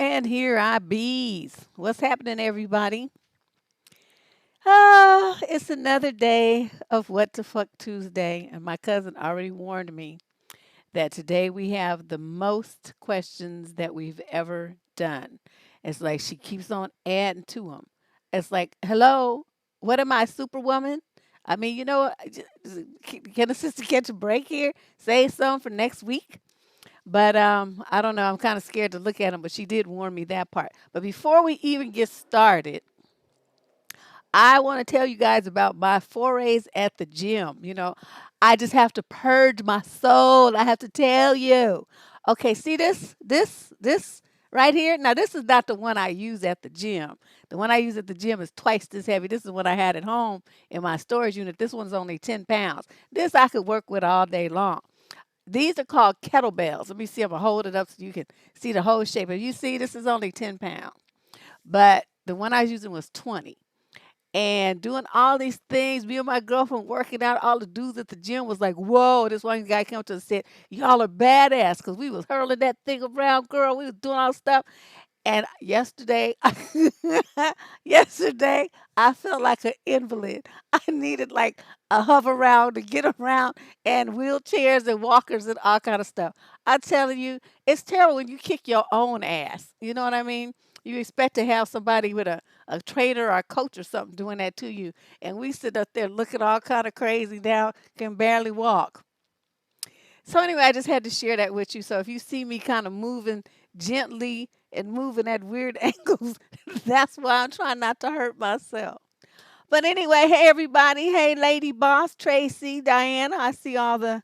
And here I bees. What's happening, everybody? Ah, it's another day of What the Fuck Tuesday, and my cousin already warned me that today we have the most questions that we've ever done. It's like she keeps on adding to them. It's like, hello, what am I, Superwoman? I mean, can a sister catch a break here? Say something for next week? But I don't know. I'm kind of scared to look at them, but she did warn me that part. But before we even get started, I want to tell you guys about my forays at the gym. I just have to purge my soul. I have to tell you. Okay, see this right here. Now this is not the one I use at the gym. The one I use at the gym is twice this heavy. This is what I had at home in my storage unit. This one's only 10 pounds. This I could work with all day long. These are called kettlebells. Let me see if I hold it up so you can see the whole shape. If you see, this is only 10 pounds, but the one I was using was 20. And doing all these things, me and my girlfriend working out, all the dudes at the gym was like, whoa, this one guy came up to us and said, y'all are badass, because we was hurling that thing around, girl. We was doing all this stuff. And yesterday, yesterday, I felt like an invalid. I needed like a hover around to get around and wheelchairs and walkers and all kind of stuff. I'm telling you, it's terrible when you kick your own ass. You know what I mean? You expect to have somebody with a trainer or a coach or something doing that to you. And we sit up there looking all kind of crazy now, can barely walk. So anyway, I just had to share that with you. So if you see me kind of moving gently and moving at weird angles, that's why I'm trying not to hurt myself. But anyway, hey everybody, hey Lady Boss, Tracy, Diana, I see all the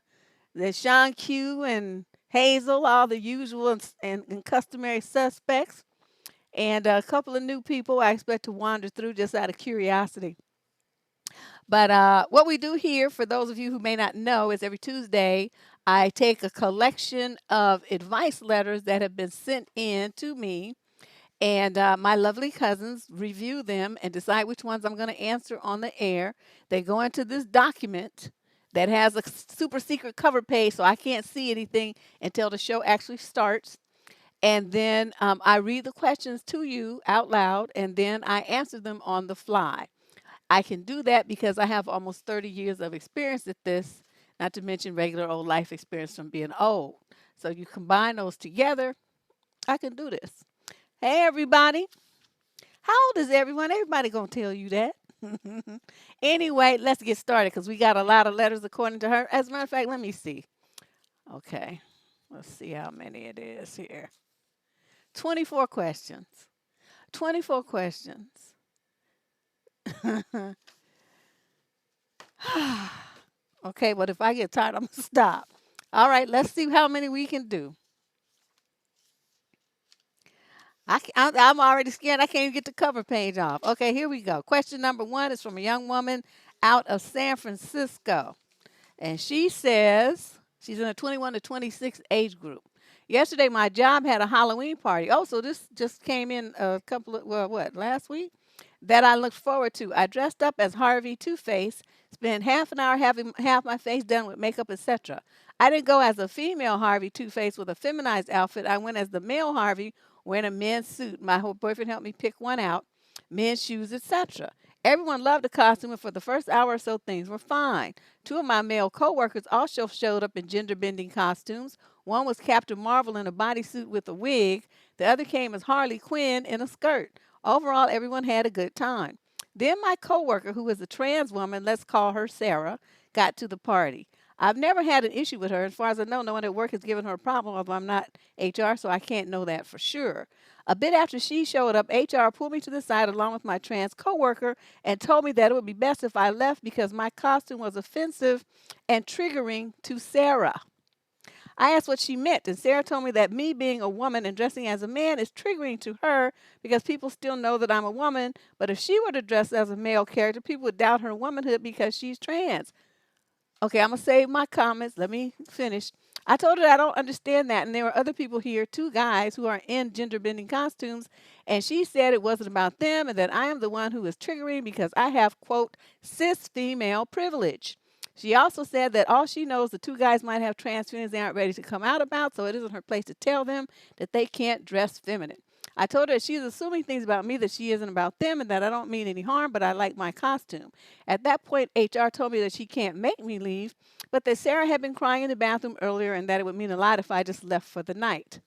Sean Q and Hazel, all the usual and customary suspects, and a couple of new people I expect to wander through just out of curiosity. But what we do here, for those of you who may not know, is every Tuesday I take a collection of advice letters that have been sent in to me, and my lovely cousins review them and decide which ones I'm going to answer on the air. They go into this document that has a super secret cover page, so I can't see anything until the show actually starts. And then I read the questions to you out loud, and then I answer them on the fly. I can do that because I have almost 30 years of experience at this, not to mention regular old life experience from being old. So you combine those together, I can do this. Hey, everybody. How old is everyone? Everybody going to tell you that. Anyway, let's get started because we got a lot of letters according to her. As a matter of fact, let me see. Okay. Let's see how many it is here. 24 questions. 24 questions. Okay, but if I get tired, I'm going to stop. All right, let's see how many we can do. I'm already scared. I can't even get the cover page off. Okay, here we go. Question number one is from a young woman out of San Francisco. And she says she's in a 21 to 26 age group. Yesterday, my job had a Halloween party. Oh, so this just came in a couple of, well, what, last week? That I looked forward to. I dressed up as Harvey Two-Face, spent half an hour having half my face done with makeup, etc. I didn't go as a female Harvey Two-Face with a feminized outfit. I went as the male Harvey wearing a men's suit. My whole boyfriend helped me pick one out, men's shoes, etc. Everyone loved the costume, and for the first hour or so, things were fine. Two of my male coworkers also showed up in gender-bending costumes. One was Captain Marvel in a bodysuit with a wig. The other came as Harley Quinn in a skirt. Overall, everyone had a good time. Then my coworker, who is a trans woman, let's call her Sarah, got to the party. I've never had an issue with her. As far as I know, no one at work has given her a problem, although I'm not HR, so I can't know that for sure. A bit after she showed up, HR pulled me to the side along with my trans coworker and told me that it would be best if I left because my costume was offensive and triggering to Sarah. I asked what she meant, and Sarah told me that me being a woman and dressing as a man is triggering to her because people still know that I'm a woman, but if she were to dress as a male character, people would doubt her womanhood because she's trans. Okay, I'm going to save my comments. Let me finish. I told her I don't understand that, and there were other people here, two guys who are in gender-bending costumes, and she said it wasn't about them and that I am the one who is triggering because I have, quote, cis female privilege. She also said that all she knows the two guys might have trans feelings they aren't ready to come out about, so it isn't her place to tell them that they can't dress feminine. I told her she's assuming things about me that she isn't about them and that I don't mean any harm, but I like my costume. At that point, HR told me that she can't make me leave, but that Sarah had been crying in the bathroom earlier and that it would mean a lot if I just left for the night.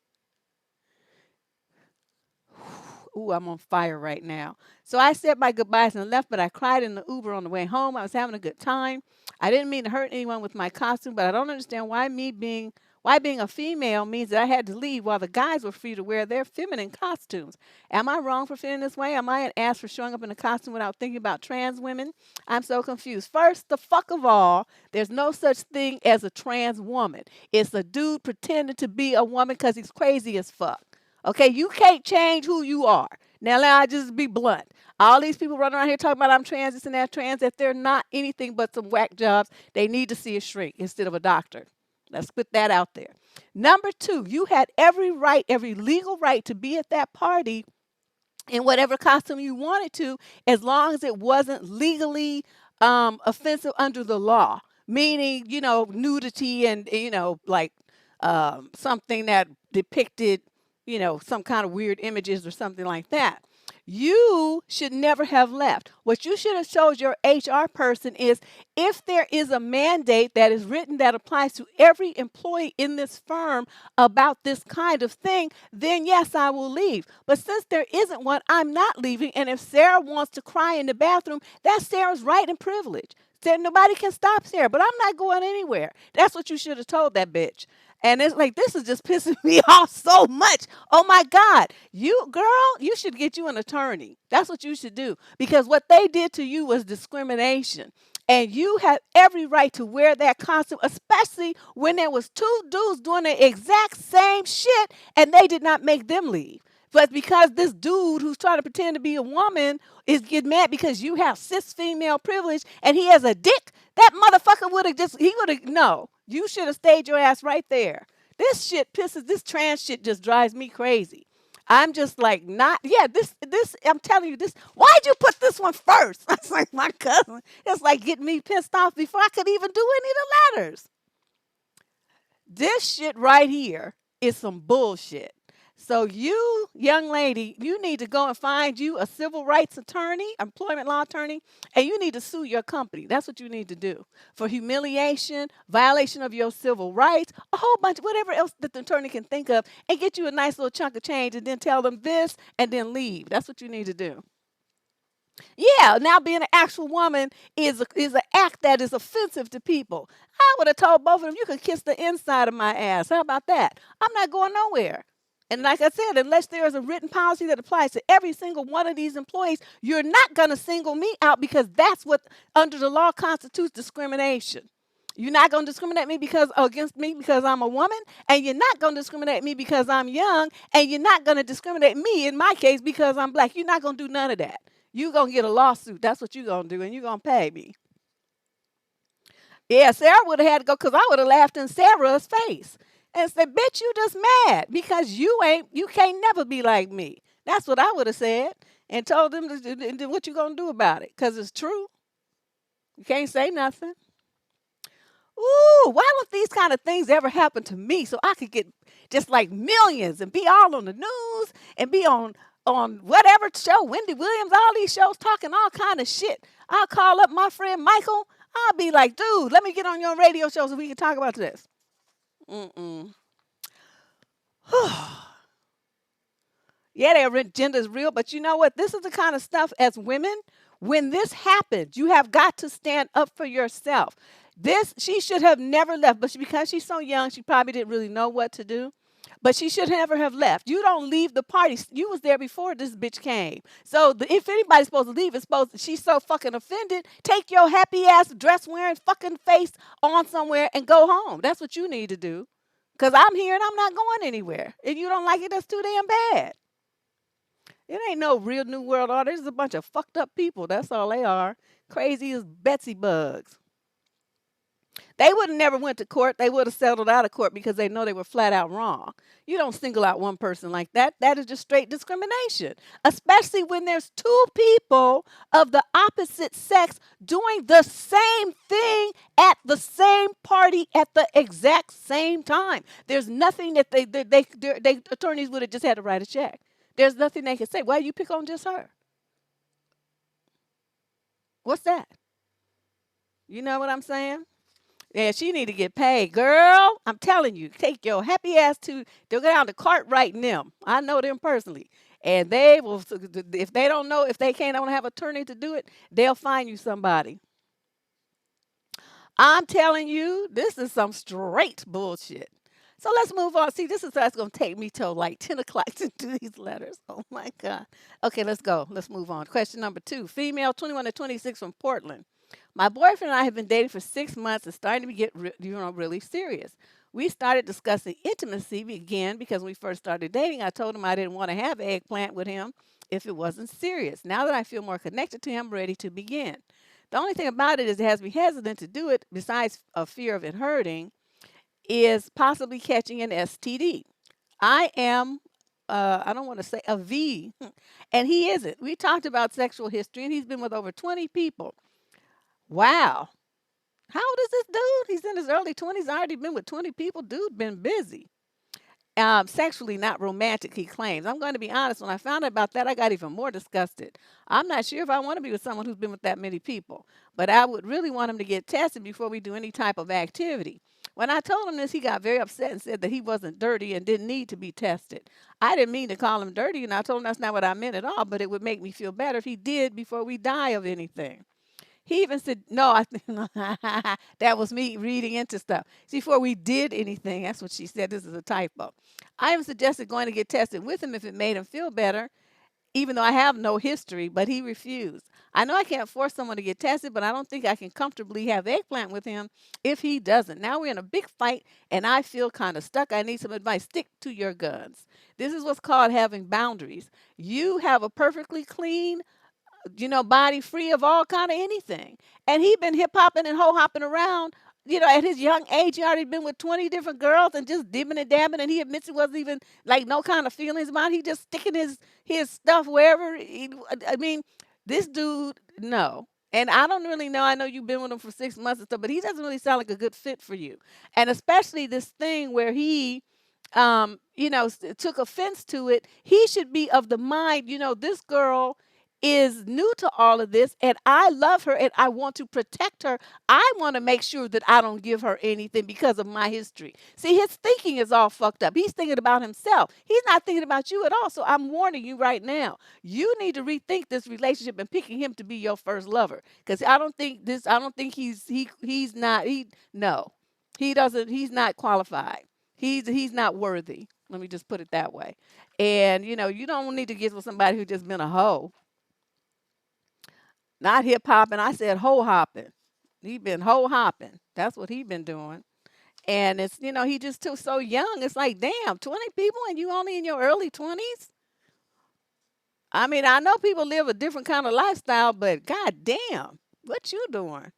Ooh, I'm on fire right now. So I said my goodbyes and left, but I cried in the Uber on the way home. I was having a good time. I didn't mean to hurt anyone with my costume, but I don't understand why being a female means that I had to leave while the guys were free to wear their feminine costumes. Am I wrong for feeling this way? Am I an ass for showing up in a costume without thinking about trans women? I'm so confused. First, the fuck of all, there's no such thing as a trans woman. It's a dude pretending to be a woman because he's crazy as fuck. Okay, you can't change who you are. Now, I just be blunt. All these people running around here talking about I'm trans, this and that, trans, if they're not anything but some whack jobs, they need to see a shrink instead of a doctor. Let's put that out there. Number two, you had every right, every legal right to be at that party in whatever costume you wanted to, as long as it wasn't legally offensive under the law. Meaning, nudity and like something that depicted, some kind of weird images or something like that. You should never have left. What you should have showed your HR person is if there is a mandate that is written that applies to every employee in this firm about this kind of thing, then yes, I will leave. But since there isn't one, I'm not leaving. And if Sarah wants to cry in the bathroom, that's Sarah's right and privilege. Said nobody can stop Sarah, but I'm not going anywhere. That's what you should have told that bitch. And it's like, this is just pissing me off so much. Oh my God. You, girl, you should get you an attorney. That's what you should do. Because what they did to you was discrimination. And you have every right to wear that costume, especially when there was two dudes doing the exact same shit and they did not make them leave. But because this dude who's trying to pretend to be a woman is getting mad because you have cis female privilege and he has a dick, that motherfucker no. You should have stayed your ass right there. This trans shit just drives me crazy. I'm just like, I'm telling you this. Why'd you put this one first? That's like my cousin. It's like getting me pissed off before I could even do any of the letters. This shit right here is some bullshit. So you, young lady, you need to go and find you a civil rights attorney, employment law attorney, and you need to sue your company. That's what you need to do for humiliation, violation of your civil rights, a whole bunch, whatever else that the attorney can think of, and get you a nice little chunk of change and then tell them this and then leave. That's what you need to do. Yeah, now being an actual woman is an act that is offensive to people. I would have told both of them, you could kiss the inside of my ass. How about that? I'm not going nowhere. And like I said, unless there is a written policy that applies to every single one of these employees, you're not going to single me out because that's what under the law constitutes discrimination. You're not going to discriminate me against me because I'm a woman, and you're not going to discriminate me because I'm young, and you're not going to discriminate me in my case because I'm black. You're not going to do none of that. You're going to get a lawsuit. That's what you're going to do, and you're going to pay me. Yeah, Sarah would have had to go because I would have laughed in Sarah's face and said, bitch, you just mad because you can't never be like me. That's what I would have said and told them what you going to do about it because it's true. You can't say nothing. Ooh, why don't these kind of things ever happen to me so I could get just like millions and be all on the news and be on whatever show, Wendy Williams, all these shows talking all kind of shit. I'll call up my friend Michael. I'll be like, dude, let me get on your radio show so we can talk about this. Yeah, their agenda is real, but you know what? This is the kind of stuff as women, when this happens, you have got to stand up for yourself. She should have never left, but because she's so young, she probably didn't really know what to do. But she should never have left. You don't leave the party. You was there before this bitch came. So if anybody's supposed to leave, she's so fucking offended. Take your happy ass dress wearing fucking face on somewhere and go home. That's what you need to do. Because I'm here and I'm not going anywhere. If you don't like it, that's too damn bad. It ain't no real New World order. There's a bunch of fucked up people. That's all they are. Crazy as Betsy bugs. They would have never went to court. They would have settled out of court because they know they were flat out wrong. You don't single out one person like that. That is just straight discrimination, especially when there's two people of the opposite sex doing the same thing at the same party at the exact same time. There's nothing that they attorneys would have just had to write a check. There's nothing they can say. Why you pick on just her? What's that? You know what I'm saying? Yeah, she need to get paid, girl. I'm telling you, take your happy ass to. They'll go down to Cartwright and them. I know them personally, and they will. If they don't know, if they can't, don't have an attorney to do it, they'll find you somebody. I'm telling you, this is some straight bullshit. So let's move on. See, this is that's going to take me till like 10 o'clock to do these letters. Oh my God. Okay, let's go. Let's move on. Question number 2. Female, 21 to 26 from Portland. My boyfriend and I have been dating for 6 months and starting to get really serious. We started discussing intimacy again because when we first started dating, I told him I didn't want to have eggplant with him if it wasn't serious. Now that I feel more connected to him, I'm ready to begin. The only thing about it is it has me hesitant to do it, besides a fear of it hurting, is possibly catching an STD. I am, I don't want to say a V, and he isn't. We talked about sexual history, and he's been with over 20 people. Wow. How old is this dude? He's in his early 20s, already been with 20 people. Dude been busy. Sexually, not romantic, he claims. I'm going to be honest, when I found out about that, I got even more disgusted. I'm not sure if I want to be with someone who's been with that many people, but I would really want him to get tested before we do any type of activity. When I told him this, he got very upset and said that he wasn't dirty and didn't need to be tested. I didn't mean to call him dirty, and I told him that's not what I meant at all, but it would make me feel better if he did before we die of anything. He even said, no, I think that was me reading into stuff. See, before we did anything, that's what she said. This is a typo. I even suggested going to get tested with him if it made him feel better, even though I have no history, but he refused. I know I can't force someone to get tested, but I don't think I can comfortably have eggplant with him if he doesn't. Now we're in a big fight, and I feel kind of stuck. I need some advice. Stick to your guns. This is what's called having boundaries. You have a perfectly clean, body free of all kind of anything. And he been hip hopping and ho hopping around. At his young age, he already been with 20 different girls and just dibbing and dabbing. And he admits it wasn't even like no kind of feelings about it. He just sticking his stuff wherever. I mean, this dude, no. And I don't really know. I know you've been with him for 6 months and stuff, but he doesn't really sound like a good fit for you. And especially this thing where he took offense to it. He should be of the mind, this girl is new to all of this, and I love her and I want to protect her. I want to make sure that I don't give her anything because of my history. See, his thinking is all fucked up. He's thinking about himself. He's not thinking about you at all. So I'm warning you right now. You need to rethink this relationship and picking him to be your first lover. Because I don't think he's not he no. He doesn't he's not qualified. He's not worthy. Let me just put it that way. And you don't need to get with somebody who just been a hoe. Not hip hopping. I said ho hopping. He been ho hopping. That's what he been doing. And it's he just too so young. It's like damn, 20 people and you only in your early 20s. I mean, I know people live a different kind of lifestyle, but god damn, what you doing?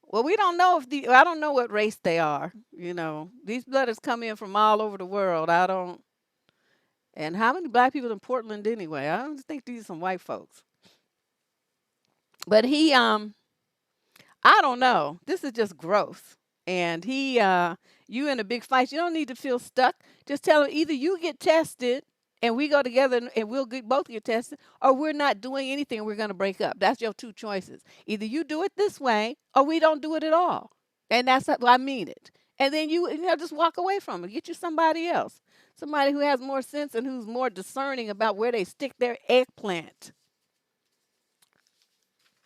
Well, we don't know if I don't know what race they are. These letters come in from all over the world. I don't. And how many black people in Portland anyway? I don't think these are some white folks. But I don't know. This is just gross. And you in a big fight. You don't need to feel stuck. Just tell him either you get tested and we go together and we'll both get tested, or we're not doing anything and we're going to break up. That's your two choices. Either you do it this way or we don't do it at all. And that's how I mean it. And then just walk away from it. Get you somebody else. Somebody who has more sense and who's more discerning about where they stick their eggplant.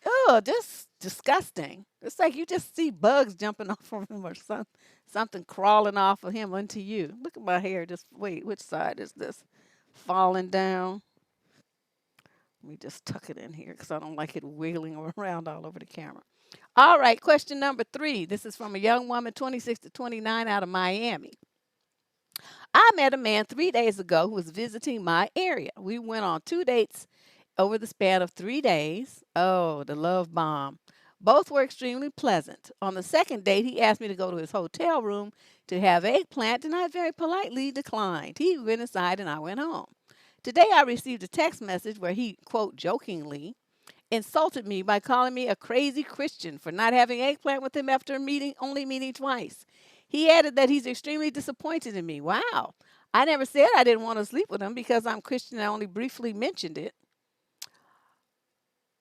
Oh, just disgusting. It's like you just see bugs jumping off of him or something crawling off of him onto you. Look at my hair. Just wait, which side is this? Falling down. Let me just tuck it in here because I don't like it wiggling around all over the camera. All right, question number 3. This is from a young woman, 26 to 29, out of Miami. I met a man 3 days ago who was visiting my area. We went on 2 dates over the span of 3 days. Oh, the love bomb. Both were extremely pleasant. On the second date, he asked me to go to his hotel room to have eggplant, and I very politely declined. He went inside and I went home. Today, I received a text message where he, quote, jokingly insulted me by calling me a crazy Christian for not having eggplant with him after only meeting twice. He added that he's extremely disappointed in me. Wow. I never said I didn't want to sleep with him because I'm Christian. I only briefly mentioned it,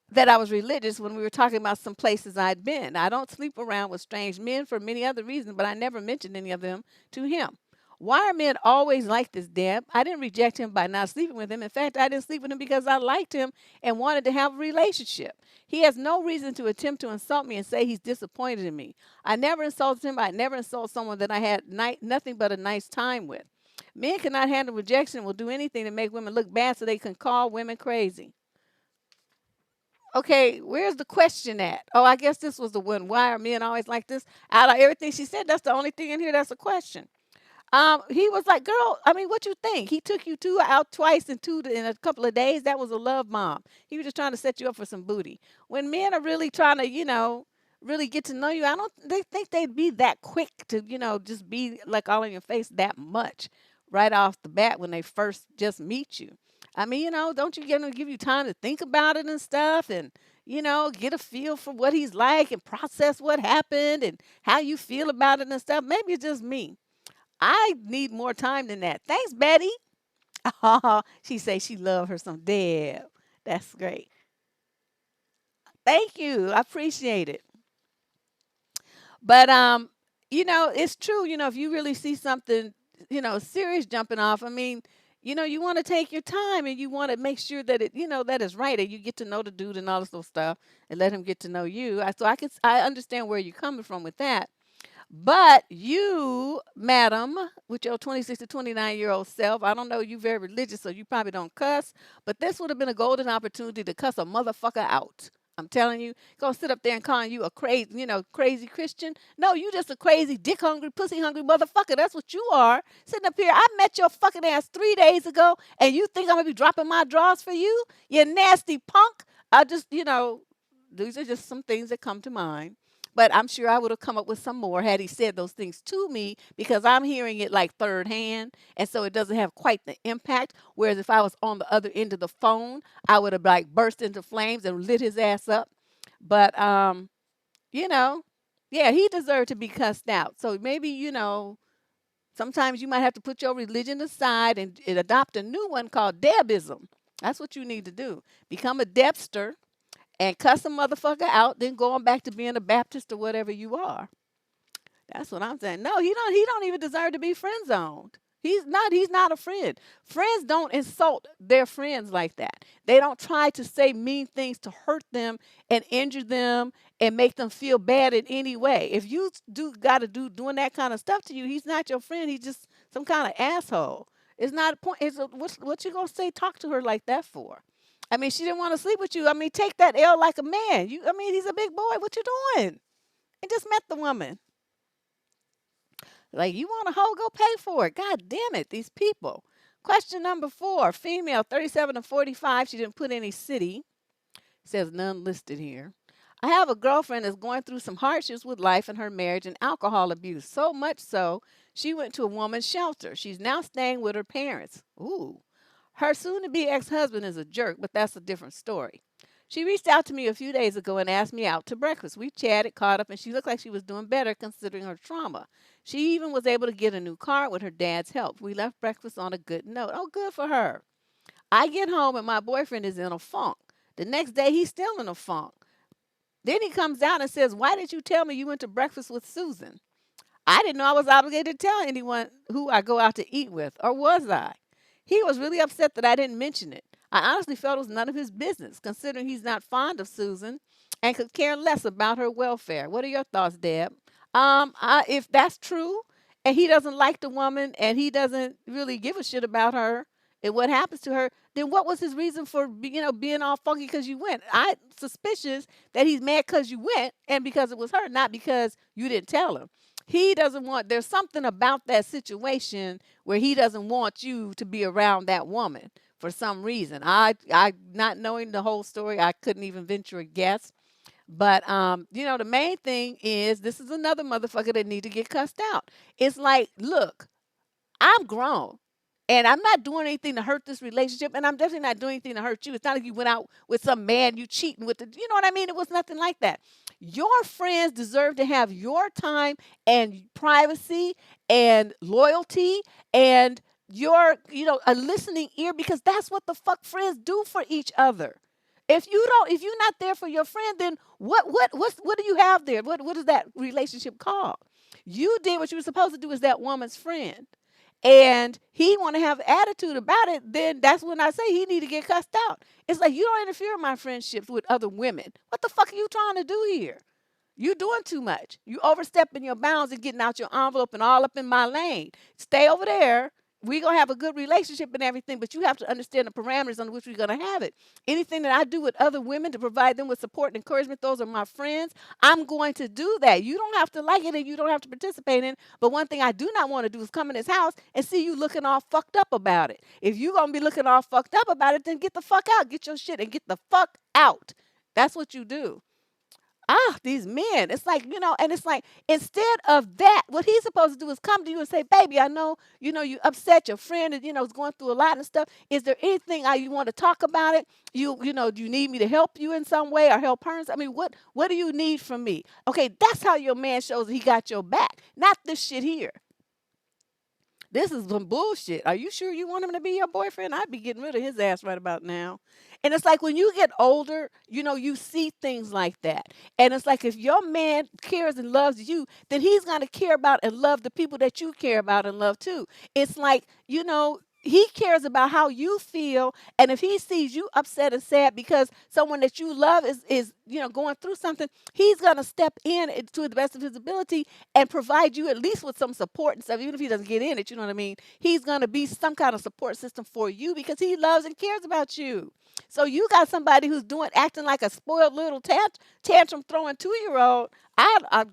that I was religious when we were talking about some places I'd been. I don't sleep around with strange men for many other reasons, but I never mentioned any of them to him. Why are men always like this, Deb? I didn't reject him by not sleeping with him. In fact, I didn't sleep with him because I liked him and wanted to have a relationship. He has no reason to attempt to insult me and say he's disappointed in me. I never insulted him. I never insult someone that I had nothing but a nice time with. Men cannot handle rejection and will do anything to make women look bad so they can call women crazy. Okay, where's the question at? Oh, I guess this was the one. Why are men always like this? Out of everything she said, that's the only thing in here that's a question. He was like, "Girl, I mean, what you think? He took you two out twice in in a couple of days. That was a love bomb. He was just trying to set you up for some booty. When men are really trying to, really get to know you, I don't. They think they'd be that quick to, just be like all in your face that much right off the bat when they first just meet you. I mean, don't you get him to give you time to think about it and stuff, and get a feel for what he's like and process what happened and how you feel about it and stuff. Maybe it's just me. I need more time than that. Thanks, Betty. She say she love her some Deb. That's great. Thank you. I appreciate it. But it's true, if you really see something, serious jumping off, I mean, you want to take your time and you want to make sure that that is right and you get to know the dude and all this little stuff and let him get to know you. I understand where you're coming from with that. But you, madam, with your 26 to 29-year-old self, I don't know, you very religious, so you probably don't cuss, but this would have been a golden opportunity to cuss a motherfucker out. I'm telling you, gonna sit up there and calling you a crazy, crazy Christian. No, you just a crazy, dick hungry, pussy hungry motherfucker. That's what you are. Sitting up here, I met your fucking ass 3 days ago, and you think I'm gonna be dropping my drawers for you? You nasty punk. I just, these are just some things that come to mind. But I'm sure I would have come up with some more had he said those things to me because I'm hearing it like third hand. And so it doesn't have quite the impact. Whereas if I was on the other end of the phone, I would have like burst into flames and lit his ass up. But, you know, yeah, he deserved to be cussed out. So maybe, sometimes you might have to put your religion aside and adopt a new one called Debism. That's what you need to do. Become a Debster and cuss a motherfucker out, then going back to being a Baptist or whatever you are. That's what I'm saying. No, he don't even deserve to be friend zoned. He's not a friend. Friends don't insult their friends like that. They don't try to say mean things to hurt them and injure them and make them feel bad in any way. If you do got to do doing that kind of stuff to you, he's not your friend. He's just some kind of asshole. It's not a point. What you gonna say? Talk to her like that for? I mean, she didn't want to sleep with you. I mean, take that L like a man. I mean, he's a big boy. What you doing? I just met the woman. Like, you want a hoe? Go pay for it. God damn it, these people. Question number 4, female, 37 to 45. She didn't put any city. Says none listed here. I have a girlfriend that's going through some hardships with life and her marriage and alcohol abuse. So much so, she went to a woman's shelter. She's now staying with her parents. Ooh. Her soon to be ex husband is a jerk, but that's a different story. She reached out to me a few days ago and asked me out to breakfast. We chatted, caught up, and she looked like she was doing better considering her trauma. She even was able to get a new car with her dad's help. We left breakfast on a good note. Oh, good for her. I get home and my boyfriend is in a funk. The next day, he's still in a funk. Then he comes out and says, "Why did you tell me you went to breakfast with Susan?" I didn't know I was obligated to tell anyone who I go out to eat with, or was I? He was really upset that I didn't mention it. I honestly felt it was none of his business, considering he's not fond of Susan and could care less about her welfare. What are your thoughts, Deb? If that's true, and he doesn't like the woman, and he doesn't really give a shit about her and what happens to her, then what was his reason for being all funky because you went? I suspicious that he's mad because you went and because it was her, not because you didn't tell him. He doesn't want. There's something about that situation where he doesn't want you to be around that woman for some reason. I not knowing the whole story, I couldn't even venture a guess. But the main thing is this is another motherfucker that need to get cussed out. It's like, look, I'm grown. And I'm not doing anything to hurt this relationship, and I'm definitely not doing anything to hurt you. It's not like you went out with some man you cheating with. You know what I mean? It was nothing like that. Your friends deserve to have your time and privacy and loyalty and a listening ear, because that's what the fuck friends do for each other. If you're not there for your friend, then what do you have there? What is that relationship called? You did what you were supposed to do as that woman's friend, and he want to have attitude about it. Then that's when I say he need to get cussed out. It's like, you don't interfere in my friendships with other women. What the fuck are you trying to do here? You doing too much. You overstepping your bounds and getting out your envelope and all up in my lane. Stay over there. We're gonna have a good relationship and everything, but you have to understand the parameters under which we're gonna have it. Anything that I do with other women to provide them with support and encouragement, those are my friends. I'm going to do that. You don't have to like it and you don't have to participate in it. But one thing I do not want to do is come in his house and see you looking all fucked up about it. If you're gonna be looking all fucked up about it, then get the fuck out. Get your shit and get the fuck out. That's what you do. These men. It's like, and it's like, instead of that, what he's supposed to do is come to you and say, baby, I know, you upset your friend and, is going through a lot and stuff. Is there anything you want to talk about it? Do you need me to help you in some way or help her? I mean, what do you need from me? Okay, that's how your man shows that he got your back, not this shit here. This is some bullshit. Are you sure you want him to be your boyfriend? I'd be getting rid of his ass right about now. And it's like, when you get older, you see things like that. And it's like, if your man cares and loves you, then he's going to care about and love the people that you care about and love too. It's like, he cares about how you feel. And if he sees you upset and sad because someone that you love is going through something, he's going to step in to the best of his ability and provide you at least with some support and stuff. Even if he doesn't get in it, you know what I mean? He's going to be some kind of support system for you because he loves and cares about you. So you got somebody who's acting like a spoiled little tantrum throwing 2-year old. I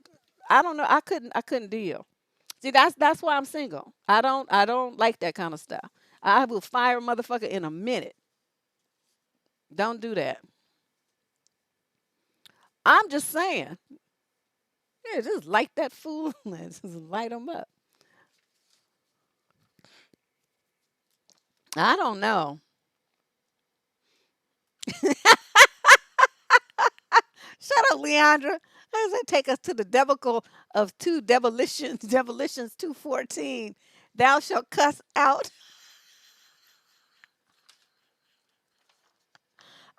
don't know. I couldn't deal. See, that's why I'm single. I don't like that kind of stuff. I will fire a motherfucker in a minute. Don't do that. I'm just saying. Yeah, just light that fool. Just light them up. I don't know. Shut up, Leandra. How does that take us to the debacle of two devilitions? Devilitions 2:14. Thou shalt cuss out.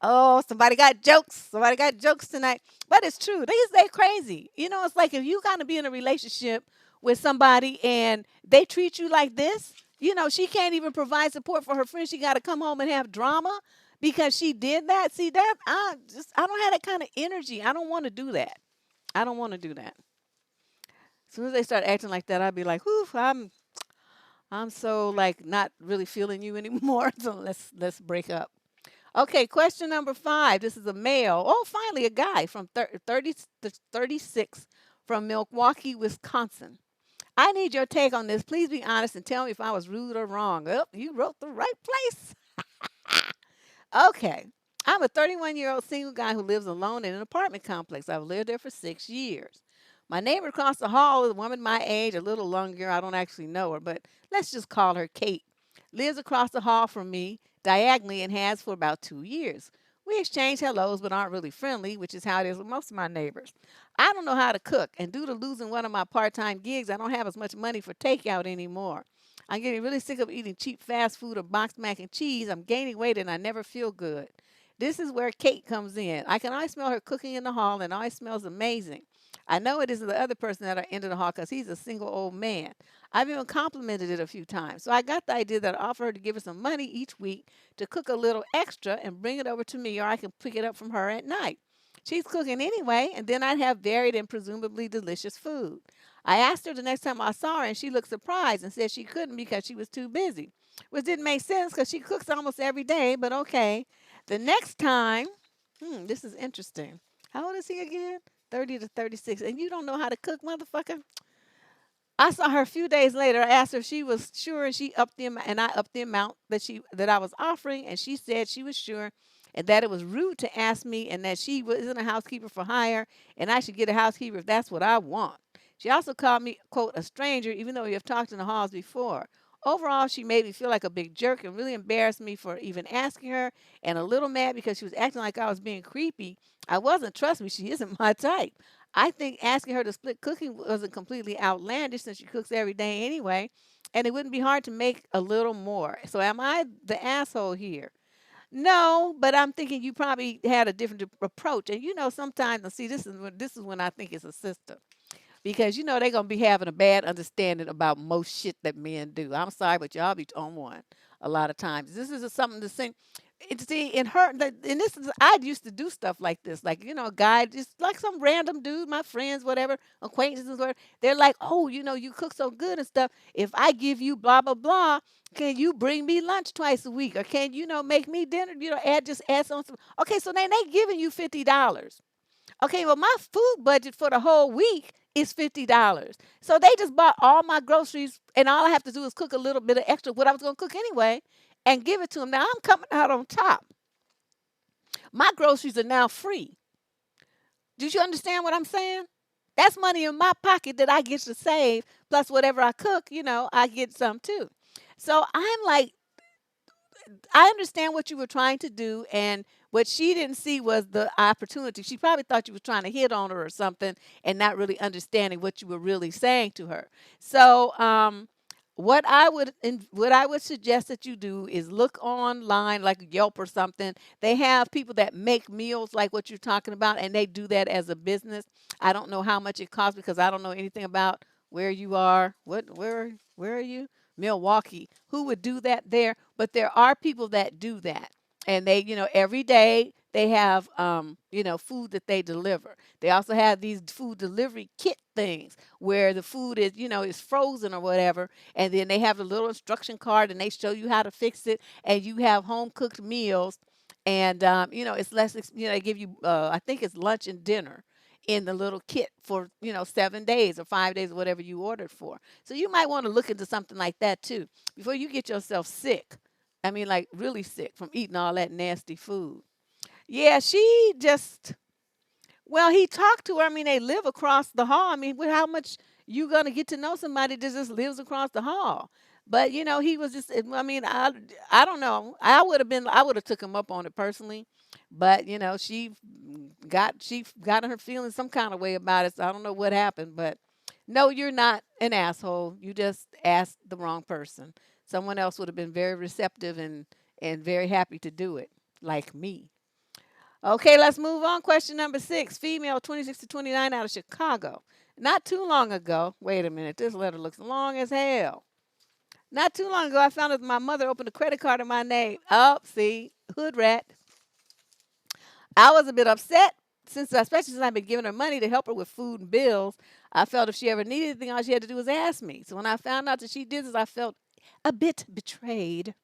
Oh, somebody got jokes. Somebody got jokes tonight. But it's true. They crazy. It's like, if you kind of be in a relationship with somebody and they treat you like this, she can't even provide support for her friends. She got to come home and have drama because she did that. See that? I don't have that kind of energy. I don't want to do that. I don't want to do that. As soon as they start acting like that, I'd be like, "Whew, I'm so, like, not really feeling you anymore. So let's break up." Okay, question number 5. This is a male. Oh, finally, a guy from 30 to 36 from Milwaukee, Wisconsin. I need your take on this. Please be honest and tell me if I was rude or wrong. Oh, you wrote the right place. Okay. I'm a 31-year-old single guy who lives alone in an apartment complex. I've lived there for 6 years. My neighbor across the hall is a woman my age, a little longer. I don't actually know her, but let's just call her Kate. Lives across the hall from me diagonally and has for about 2 years. We exchange hellos but aren't really friendly, which is how it is with most of my neighbors. I don't know how to cook, and due to losing one of my part time gigs, I don't have as much money for takeout anymore. I'm getting really sick of eating cheap fast food or boxed mac and cheese. I'm gaining weight and I never feel good. This is where Kate comes in. I can always smell her cooking in the hall and it always smells amazing. I know it isn't the other person that are into the hall because he's a single old man. I've even complimented it a few times. So I got the idea that I offer her to give her some money each week to cook a little extra and bring it over to me, or I can pick it up from her at night. She's cooking anyway, and then I'd have varied and presumably delicious food. I asked her the next time I saw her, and she looked surprised and said she couldn't because she was too busy, which didn't make sense because she cooks almost every day, but okay. The next time, this is interesting. How old is he again? 30 to 36. And you don't know how to cook, motherfucker? I saw her a few days later. I asked her if she was sure, and she upped the amount, and I upped the amount that I was offering, and she said she was sure, and that it was rude to ask me, and that she wasn't a housekeeper for hire, and I should get a housekeeper if that's what I want. She also called me, quote, a stranger, even though we have talked in the halls before. Overall, she made me feel like a big jerk and really embarrassed me for even asking her, and a little mad because she was acting like I was being creepy. I wasn't. Trust me, she isn't my type. I think asking her to split cooking wasn't completely outlandish since she cooks every day anyway. and it wouldn't be hard to make a little more. So am I the asshole here? No, but I'm thinking you probably had a different approach. And sometimes, now see, this is when I think it's a system, because they're gonna be having a bad understanding about most shit that men do. I'm sorry, but y'all be on one a lot of times. This is something to sing. See, in her, and this is, I used to do stuff like this, like a guy, just like some random dude, my friends, whatever, acquaintances, whatever. They're like, oh, you cook so good and stuff. If I give you blah blah blah, can you bring me lunch twice a week, or can make me dinner? Add on some. Okay, so then they giving you $50. Okay, well, my food budget for the whole week is $50. So they just bought all my groceries, and all I have to do is cook a little bit of extra what I was going to cook anyway and give it to them. Now I'm coming out on top. My groceries are now free. Did you understand what I'm saying? That's money in my pocket that I get to save, plus whatever I cook, I get some too. So I'm like, I understand what you were trying to do, and what she didn't see was the opportunity. She probably thought you were trying to hit on her or something, and not really understanding what you were really saying to her. So, what I would suggest that you do is look online, like Yelp or something. They have people that make meals like what you're talking about, and they do that as a business. I don't know how much it costs, because I don't know anything about where you are. Where are you? Milwaukee. Who would do that there? But there are people that do that, and they, every day they have, food that they deliver. They also have these food delivery kit things where the food is frozen or whatever, and then they have a little instruction card, and they show you how to fix it, and you have home cooked meals. And it's less, they give you, I think it's lunch and dinner in the little kit for 7 days or 5 days or whatever you ordered for. So you might want to look into something like that too before you get yourself sick. I mean, like really sick from eating all that nasty food. Yeah, she just, well, he talked to her. I mean, they live across the hall. I mean, how much you gonna get to know somebody that just lives across the hall? But he was just. I mean, I don't know. I would have took him up on it personally, but she got in her feelings some kind of way about it. So I don't know what happened, but no, you're not an asshole. You just asked the wrong person. Someone else would have been very receptive and very happy to do it, like me. Okay, let's move on. Question number 6. Female, 26 to 29, out of Chicago. Not too long ago. Wait a minute. This letter looks long as hell. Not too long ago, I found out that my mother opened a credit card in my name. Oh, see, hood rat. I was a bit upset, especially since I've been giving her money to help her with food and bills. I felt if she ever needed anything, all she had to do was ask me. So when I found out that she did this, I felt a bit betrayed.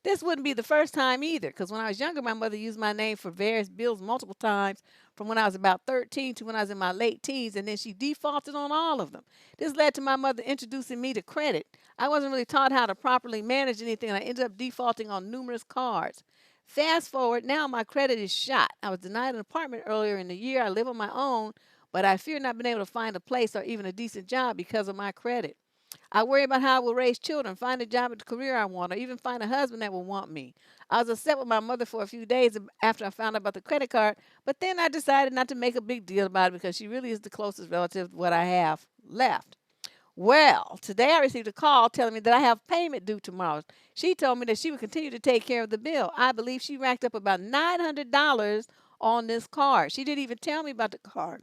This wouldn't be the first time either, because when I was younger, my mother used my name for various bills multiple times, from when I was about 13 to when I was in my late teens, and then she defaulted on all of them. This led to my mother introducing me to credit. I wasn't really taught how to properly manage anything, and I ended up defaulting on numerous cards. Fast forward, now my credit is shot. I was denied an apartment earlier in the year. I live on my own, but I fear not being able to find a place or even a decent job because of my credit. I worry about how I will raise children, find a job at the career I want, or even find a husband that will want me. I was upset with my mother for a few days after I found out about the credit card, but then I decided not to make a big deal about it because she really is the closest relative to what I have left. Well, today I received a call telling me that I have payment due tomorrow. She told me that she would continue to take care of the bill. I believe she racked up about $900 on this card. She didn't even tell me about the card.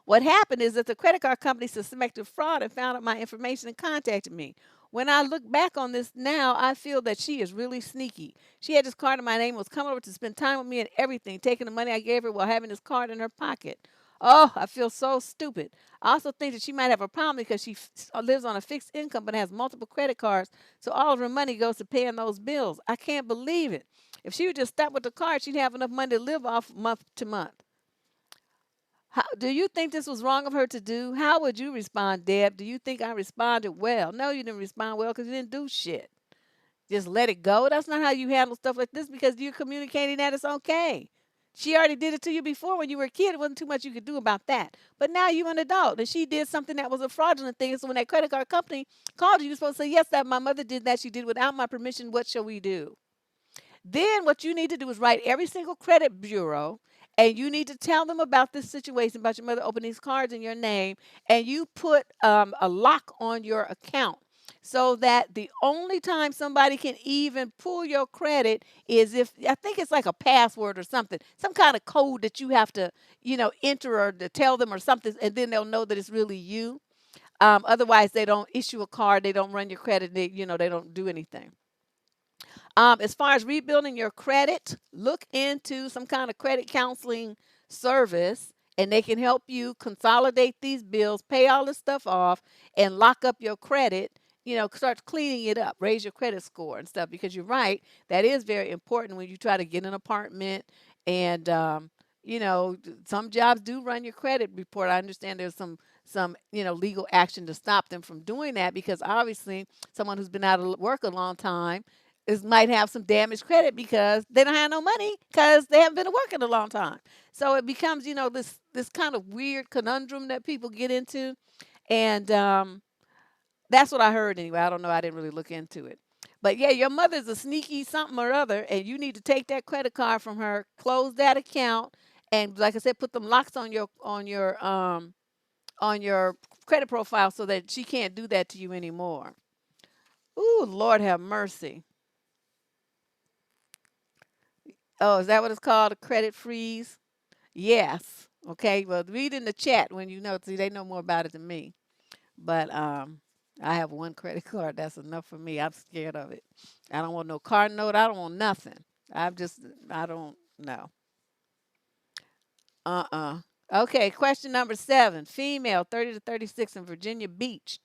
What happened is that the credit card company suspected fraud and found out my information and contacted me. When I look back on this now, I feel that she is really sneaky. She had this card in my name, was coming over to spend time with me and everything, taking the money I gave her while having this card in her pocket. Oh, I feel so stupid. I also think that she might have a problem because she lives on a fixed income but has multiple credit cards, so all of her money goes to paying those bills. I can't believe it. If she would just stop with the card, she'd have enough money to live off month to month. Do you think this was wrong of her to do? How would you respond, Deb? Do you think I responded well? No, you didn't respond well because you didn't do shit. Just let it go. That's not how you handle stuff like this, because you're communicating that it's okay. She already did it to you before when you were a kid. It wasn't too much you could do about that. But now you're an adult, and she did something that was a fraudulent thing. So when that credit card company called you, you're supposed to say, yes, that my mother did that. She did without my permission. What shall we do? Then what you need to do is write every single credit bureau, and you need to tell them about this situation about your mother opening these cards in your name, and you put a lock on your account. so that the only time somebody can even pull your credit is if I think it's like a password or something, some kind of code that you have to, enter or to tell them or something, and then they'll know that it's really you. Otherwise, they don't issue a card, they don't run your credit, they don't do anything. As far as rebuilding your credit, look into some kind of credit counseling service, and they can help you consolidate these bills, pay all this stuff off, and lock up your credit. Start cleaning it up, raise your credit score and stuff. Because you're right, that is very important when you try to get an apartment. And some jobs do run your credit report. I understand there's some legal action to stop them from doing that because obviously someone who's been out of work a long time is might have some damaged credit because they don't have no money because they haven't been working a long time. So it becomes, this kind of weird conundrum that people get into, and that's what I heard anyway. I don't know. I didn't really look into it, but yeah, your mother's a sneaky something or other, and you need to take that credit card from her, close that account, and like I said, put them locks on your credit profile so that she can't do that to you anymore. Ooh, Lord have mercy. Oh, is that what it's called? A credit freeze? Yes. Okay. Well, read in the chat when you know. See, they know more about it than me. But I have one credit card. That's enough for me. I'm scared of it. I don't want no card note. I don't want nothing. I don't know. Uh-uh. Okay. Question number 7. Female, 30 to 36 in Virginia Beach.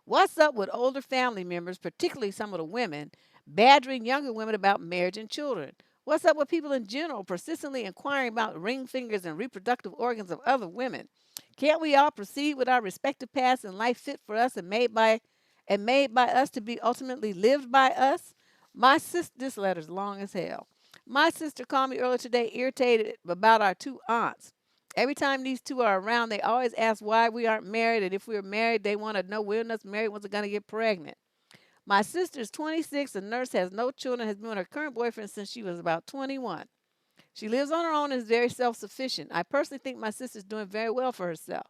What's up with older family members, particularly some of the women, badgering younger women about marriage and children? What's up with people in general persistently inquiring about ring fingers and reproductive organs of other women? Can't we all proceed with our respective paths in life fit for us and made by us to be ultimately lived by us? My sister, this letter's long as hell. My sister called me earlier today, irritated about our two aunts. Every time these two are around, they always ask why we aren't married, and if we were married, they want to know when us married ones are going to get pregnant. My sister is 26, a nurse, has no children, has been with her current boyfriend since she was about 21. She lives on her own and is very self sufficient. I personally think my sister's doing very well for herself.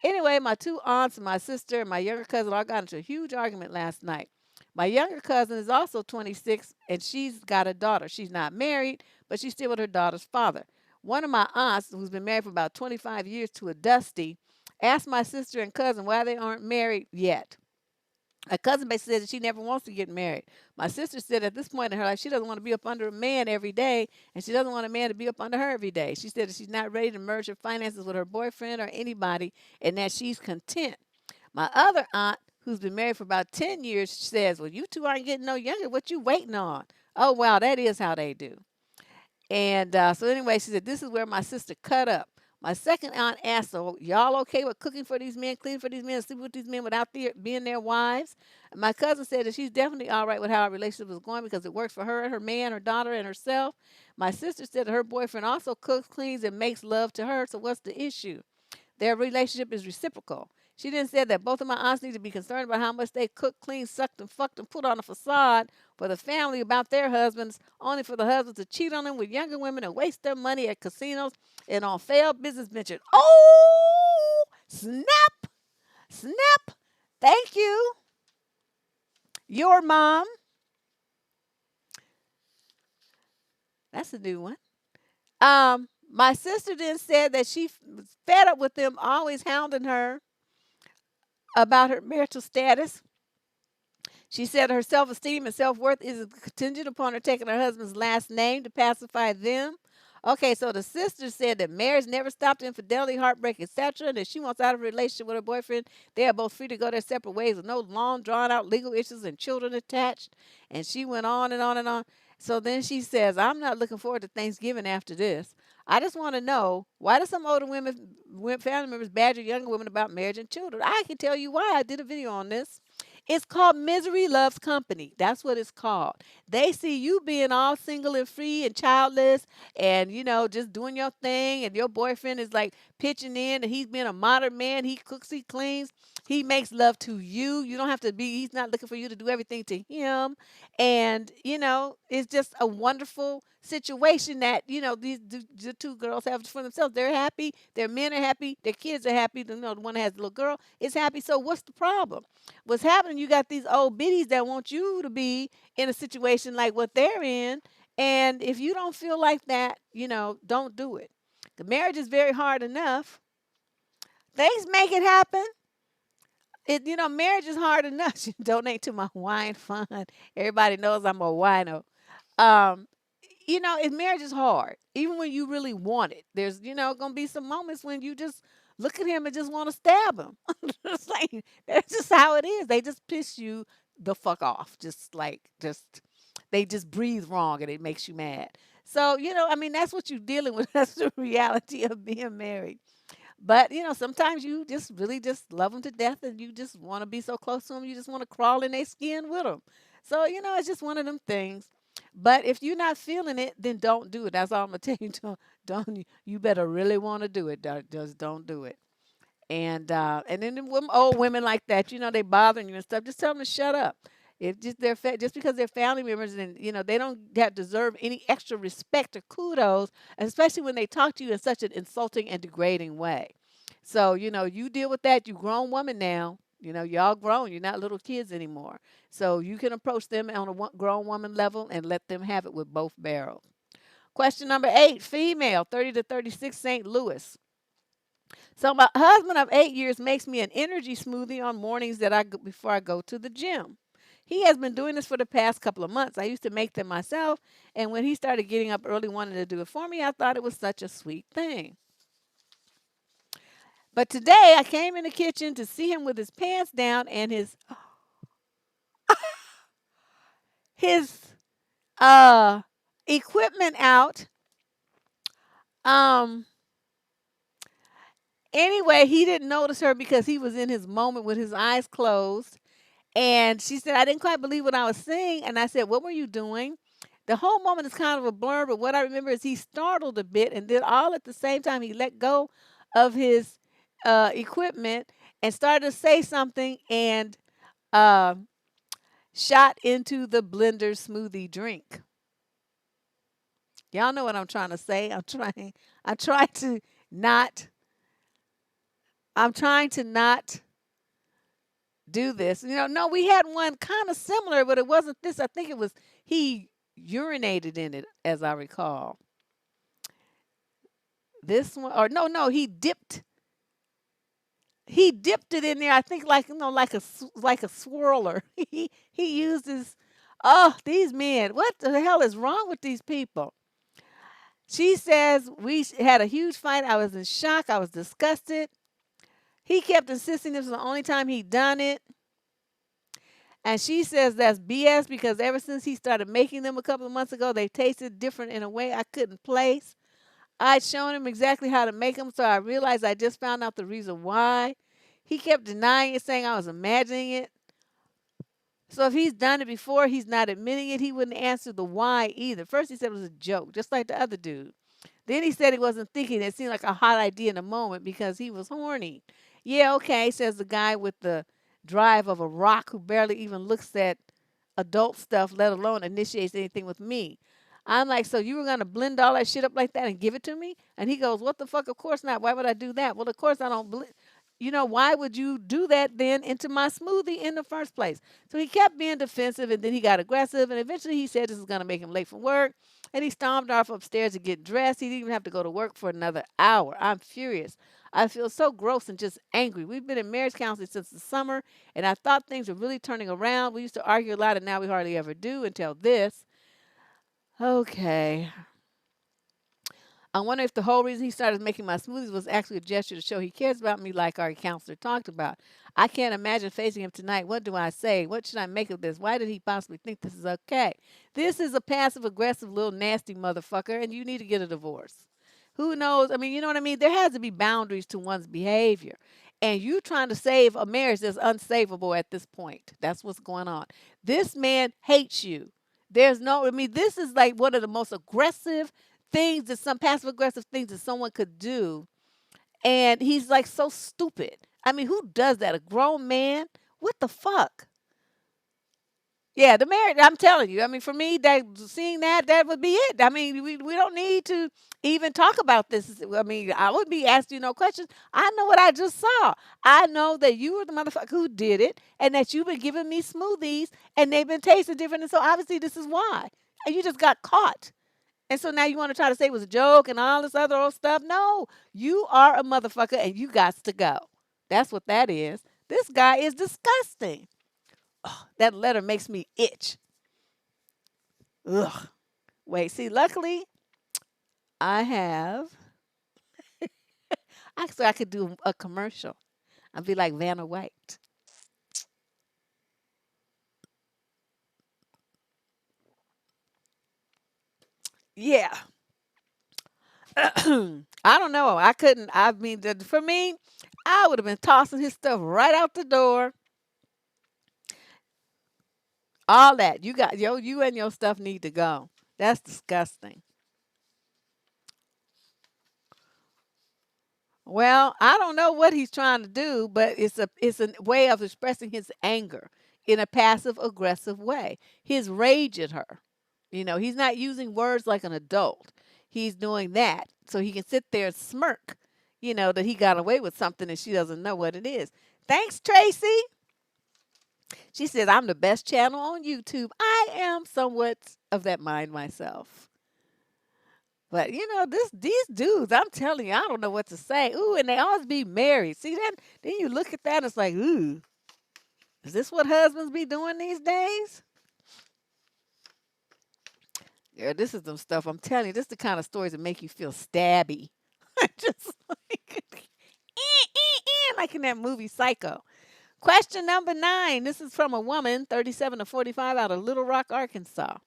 Anyway, my two aunts, my sister, and my younger cousin all got into a huge argument last night. My younger cousin is also 26 and she's got a daughter. She's not married, but she's still with her daughter's father. One of my aunts, who's been married for about 25 years to a Dusty, asked my sister and cousin why they aren't married yet. My cousin basically said that she never wants to get married. My sister said at this point in her life, she doesn't want to be up under a man every day, and she doesn't want a man to be up under her every day. She said that she's not ready to merge her finances with her boyfriend or anybody, and that she's content. My other aunt, who's been married for about 10 years, says, well, you two aren't getting no younger. What you waiting on? Oh, wow, that is how they do. And so anyway, she said, this is where my sister cut up. My second aunt asked her, y'all okay with cooking for these men, cleaning for these men, sleeping with these men without being their wives? And my cousin said that she's definitely all right with how our relationship is going because it works for her, her man, her daughter, and herself. My sister said that her boyfriend also cooks, cleans, and makes love to her. So what's the issue? Their relationship is reciprocal. She then said that both of my aunts need to be concerned about how much they cooked, cleaned, sucked, and fucked and put on a facade for the family about their husbands, only for the husbands to cheat on them with younger women and waste their money at casinos and on failed business ventures. Oh, snap, snap. Thank you. Your mom. That's a new one. My sister then said that she was fed up with them always hounding her about her marital status. She said her self esteem and self worth is contingent upon her taking her husband's last name to pacify them. Okay, so the sister said that marriage never stopped infidelity, heartbreak, etc., and that she wants out of a relationship with her boyfriend. They are both free to go their separate ways with no long, drawn out legal issues and children attached. And she went on and on and on. So then she says, I'm not looking forward to Thanksgiving after this. I just want to know why do some older family members badger younger women about marriage and children? I can tell you why. I did a video on this. It's called Misery Loves Company. That's what it's called. They see you being all single and free and childless and, just doing your thing. And your boyfriend is like pitching in and he's being a modern man. He cooks, he cleans. He makes love to you. You don't have to be, he's not looking for you to do everything to him. And, it's just a wonderful situation that, the two girls have for themselves. They're happy. Their men are happy. Their kids are happy. The one that has the little girl is happy. So what's the problem? What's happening? You got these old biddies that want you to be in a situation like what they're in. And if you don't feel like that, don't do it. The marriage is very hard enough. Things make it happen. Marriage is hard enough. You donate to my wine fund. Everybody knows I'm a wino. Um, marriage is hard, even when you really want it. There's, gonna be some moments when you just look at him and just want to stab him. It's like that's just how it is. They just piss you the fuck off. Just they just breathe wrong and it makes you mad. So, that's what you're dealing with. That's the reality of being married. But, sometimes you just really just love them to death and you just want to be so close to them. You just want to crawl in their skin with them. So, it's just one of them things. But if you're not feeling it, then don't do it. That's all I'm going to tell you. You better really want to do it. Just don't do it. And then the old women like that, they bothering you and stuff. Just tell them to shut up. If just just because they're family members and they don't have deserve any extra respect or kudos, especially when they talk to you in such an insulting and degrading way. So you deal with that. You grown woman now. Y'all grown. You're not little kids anymore. So you can approach them on a grown woman level and let them have it with both barrels. Question number 8, female, 30 to 36, St. Louis. So my husband of 8 years makes me an energy smoothie on mornings before I go to the gym. He has been doing this for the past couple of months. I used to make them myself, and when he started getting up early wanting to do it for me, I thought it was such a sweet thing. But today I came in the kitchen to see him with his pants down and his equipment out. Um anyway, he didn't notice her because he was in his moment with his eyes closed. And she said, I didn't quite believe what I was seeing. And I said, what were you doing? The whole moment is kind of a blur, but what I remember is he startled a bit and then all at the same time he let go of his equipment and started to say something and uh, shot into the blender smoothie drink. Y'all know what I'm trying to say. I'm trying to not, I'm trying to not do this. No, we had one kind of similar, but it wasn't this. I think it was he urinated in it, as I recall. This one, or no, he dipped it in there. I think like a swirler. He uses. Oh, these men! What the hell is wrong with these people? She says we had a huge fight. I was in shock. I was disgusted. He kept insisting this was the only time he'd done it. And she says that's BS because ever since he started making them a couple of months ago, they tasted different in a way I couldn't place. I'd shown him exactly how to make them, so I realized I just found out the reason why. He kept denying it, saying I was imagining it. So if he's done it before, he's not admitting it. He wouldn't answer the why either. First, he said it was a joke, just like the other dude. Then he said he wasn't thinking. It seemed like a hot idea in the moment because he was horny. Yeah, okay, says the guy with the drive of a rock who barely even looks at adult stuff, let alone initiates anything with me. I'm like, so you were going to blend all that shit up like that and give it to me? And he goes, what the fuck? Of course not. Why would I do that? Well, of course I don't blend. Why would you do that then into my smoothie in the first place? So he kept being defensive and then he got aggressive. And eventually he said this is going to make him late for work. And he stomped off upstairs to get dressed. He didn't even have to go to work for another hour. I'm furious. I feel so gross and just angry. We've been in marriage counseling since the summer, and I thought things were really turning around. We used to argue a lot, and now we hardly ever do until this. Okay. I wonder if the whole reason he started making my smoothies was actually a gesture to show he cares about me like our counselor talked about. I can't imagine facing him tonight. What do I say? What should I make of this? Why did he possibly think this is okay? This is a passive aggressive little nasty motherfucker, and you need to get a divorce. Who knows? I mean, you know what I mean? There has to be boundaries to one's behavior. And you trying to save a marriage that's unsavable at this point. That's what's going on. This man hates you. This is like one of the most aggressive things that some passive aggressive things that someone could do. And he's like so stupid. I mean, who does that? A grown man? What the fuck? Yeah, the marriage. I'm telling you. I mean, for me, that seeing that would be it. I mean, we don't need to even talk about this. I mean, I would be asking you no questions. I know what I just saw. I know that you were the motherfucker who did it, and that you've been giving me smoothies, and they've been tasting different. And so obviously, this is why. And you just got caught. And so now you want to try to say it was a joke and all this other old stuff. No, you are a motherfucker, and you got to go. That's what that is. This guy is disgusting. That letter makes me itch. Ugh. Wait, see, luckily I have. Actually, I could do a commercial. I'd be like Vanna White. Yeah. I don't know. I couldn't. I mean, for me, I would have been tossing his stuff right out the door. All that you got, you and your stuff need to go. That's disgusting. Well, I don't know what he's trying to do, but it's a way of expressing his anger in a passive aggressive way. His rage at her. He's not using words like an adult. He's doing that so he can sit there and smirk, that he got away with something and she doesn't know what it is. Thanks, Tracy. She says, I'm the best channel on YouTube. I am somewhat of that mind myself. But these dudes, I'm telling you, I don't know what to say. Ooh, and they always be married. See that? Then you look at that, and it's like, ooh, is this what husbands be doing these days? Yeah, this is some stuff. I'm telling you, this is the kind of stories that make you feel stabby. Just like, like in that movie Psycho. Question number 9. This is from a woman, 37 to 45, out of Little Rock, Arkansas.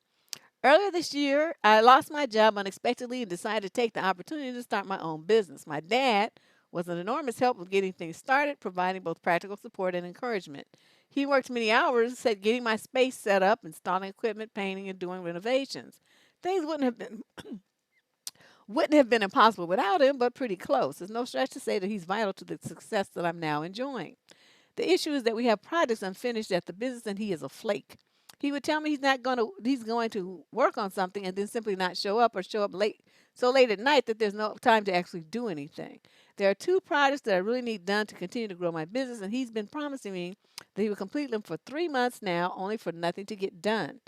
Earlier this year, I lost my job unexpectedly and decided to take the opportunity to start my own business. My dad was an enormous help with getting things started, providing both practical support and encouragement. He worked many hours, said getting my space set up, installing equipment, painting, and doing renovations. Things wouldn't have been impossible without him, but pretty close. There's no stretch to say that he's vital to the success that I'm now enjoying. The issue is that we have projects unfinished at the business and he is a flake. He would tell me he's going to work on something and then simply not show up or show up late at night that there's no time to actually do anything. There are 2 projects that I really need done to continue to grow my business, and he's been promising me that he would complete them for 3 months now, only for nothing to get done.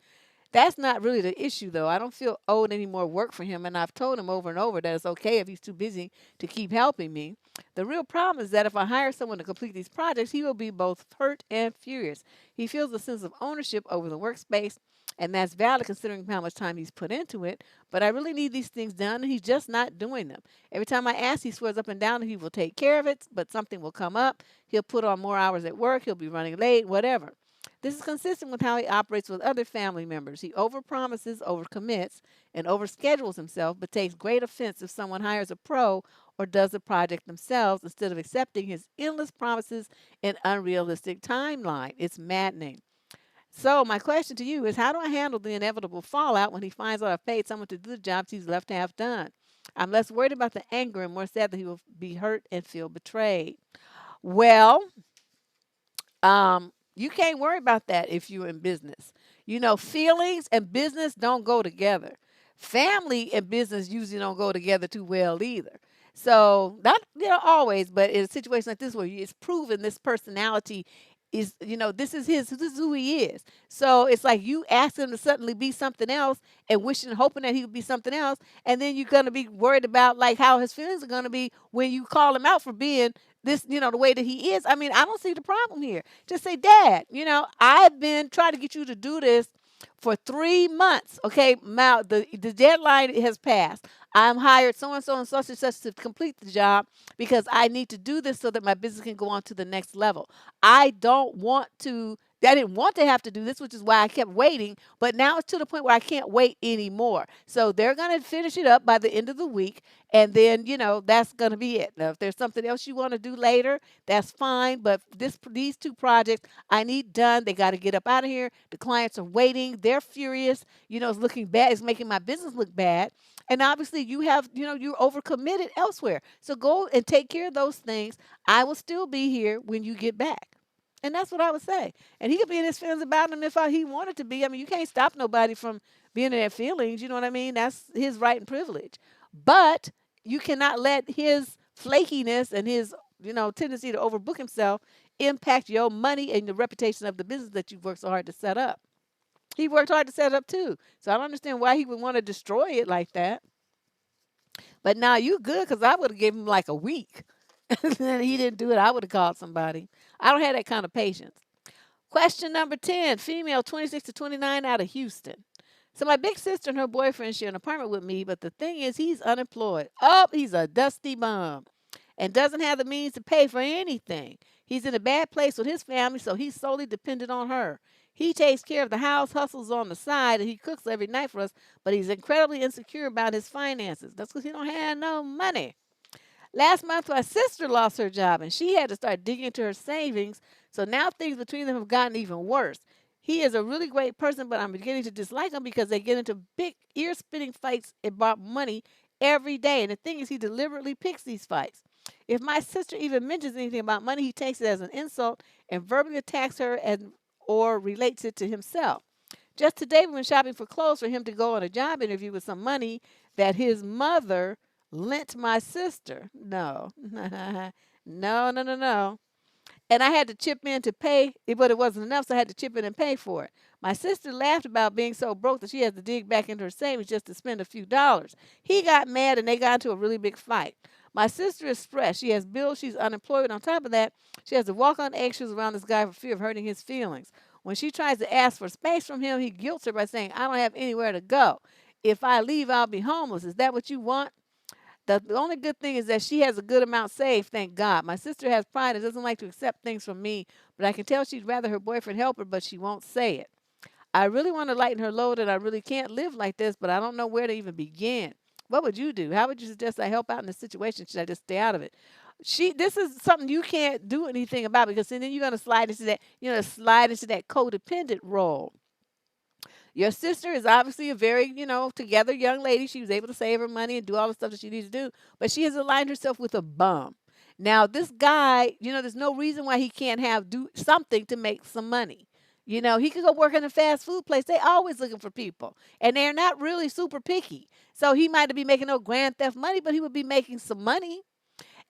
That's not really the issue, though. I don't feel owed any more work for him, and I've told him over and over that it's okay if he's too busy to keep helping me. The real problem is that if I hire someone to complete these projects, he will be both hurt and furious. He feels a sense of ownership over the workspace, and that's valid considering how much time he's put into it. But I really need these things done, and he's just not doing them. Every time I ask, he swears up and down that he will take care of it, but something will come up. He'll put on more hours at work, he'll be running late, whatever. This is consistent with how he operates with other family members. He overpromises, overcommits, and overschedules himself, but takes great offense if someone hires a pro or does the project themselves instead of accepting his endless promises and unrealistic timeline. It's maddening. So, my question to you is, how do I handle the inevitable fallout when he finds out I've paid someone to do the jobs he's left half done? I'm less worried about the anger and more sad that he will be hurt and feel betrayed. Well, you can't worry about that if you're in business. Feelings and business don't go together. Family and business usually don't go together too well either. So not always, but in a situation like this where it's proven this personality is this is who he is. So it's like you ask him to suddenly be something else and wishing hoping that he would be something else, and then you're gonna be worried about like how his feelings are gonna be when you call him out for being this, the way that he is. I mean, I don't see the problem here. Just say, Dad, I've been trying to get you to do this for 3 months. Okay, now the deadline has passed. I'm hired so and such and such to complete the job because I need to do this so that my business can go on to the next level. I don't want to. I didn't want to have to do this, which is why I kept waiting. But now it's to the point where I can't wait anymore. So they're going to finish it up by the end of the week. And then, that's going to be it. Now, if there's something else you want to do later, that's fine. But these 2 projects I need done. They got to get up out of here. The clients are waiting. They're furious. It's looking bad. It's making my business look bad. And obviously you have, you're overcommitted elsewhere. So go and take care of those things. I will still be here when you get back. And that's what I would say. And he could be in his feelings about him if he wanted to be. I mean, you can't stop nobody from being in their feelings. You know what I mean? That's his right and privilege. But you cannot let his flakiness and his, tendency to overbook himself impact your money and the reputation of the business that you've worked so hard to set up. He worked hard to set it up too. So I don't understand why he would want to destroy it like that. But now you good because I would have given him like a week. And then he didn't do it. I would have called somebody. I don't have that kind of patience. Question number 10, female 26 to 29 out of Houston. So my big sister and her boyfriend share an apartment with me, but the thing is he's unemployed. Oh, he's a dusty bum and doesn't have the means to pay for anything. He's in a bad place with his family, so he's solely dependent on her. He takes care of the house, hustles on the side, and he cooks every night for us, but he's incredibly insecure about his finances. That's because he don't have no money. Last month, my sister lost her job, and she had to start digging into her savings, so now things between them have gotten even worse. He is a really great person, but I'm beginning to dislike him because they get into big, ear-splitting fights about money every day, and the thing is he deliberately picks these fights. If my sister even mentions anything about money, he takes it as an insult and verbally attacks her and or relates it to himself. Just today, we went shopping for clothes for him to go on a job interview with some money that his mother lent my sister. No, no, no, no, no. And I had to chip in to pay, but it wasn't enough, so I had to chip in and pay for it. My sister laughed about being so broke that she has to dig back into her savings just to spend a few dollars. He got mad and they got into a really big fight. My sister is stressed. She has bills. She's unemployed. On top of that, she has to walk on eggshells around this guy for fear of hurting his feelings. When she tries to ask for space from him, he guilts her by saying, I don't have anywhere to go. If I leave, I'll be homeless. Is that what you want? The only good thing is that she has a good amount saved, thank God. My sister has pride and doesn't like to accept things from me, but I can tell she'd rather her boyfriend help her, but she won't say it. I really want to lighten her load and I really can't live like this, but I don't know where to even begin. What would you do? How would you suggest I help out in this situation? Should I just stay out of it? This is something you can't do anything about because then you're gonna slide into that codependent role. Your sister is obviously a very, together young lady. She was able to save her money and do all the stuff that she needs to do, but she has aligned herself with a bum. Now, this guy, there's no reason why he can't do something to make some money. He could go work in a fast food place. They always looking for people, and they're not really super picky. So he might not be making no grand theft money, but he would be making some money.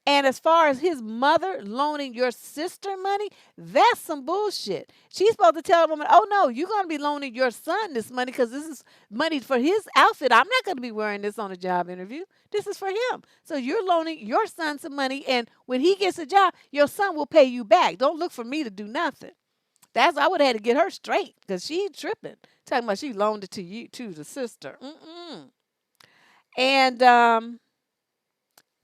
And as far as his mother loaning your sister money, that's some bullshit. She's supposed to tell a woman, oh no, you're going to be loaning your son this money because this is money for his outfit. I'm not going to be wearing this on a job interview. This is for him. So you're loaning your son some money, and when he gets a job, your son will pay you back. Don't look for me to do nothing. I would have had to get her straight because she tripping. Talking about she loaned it to you, to the sister. Mm-mm. And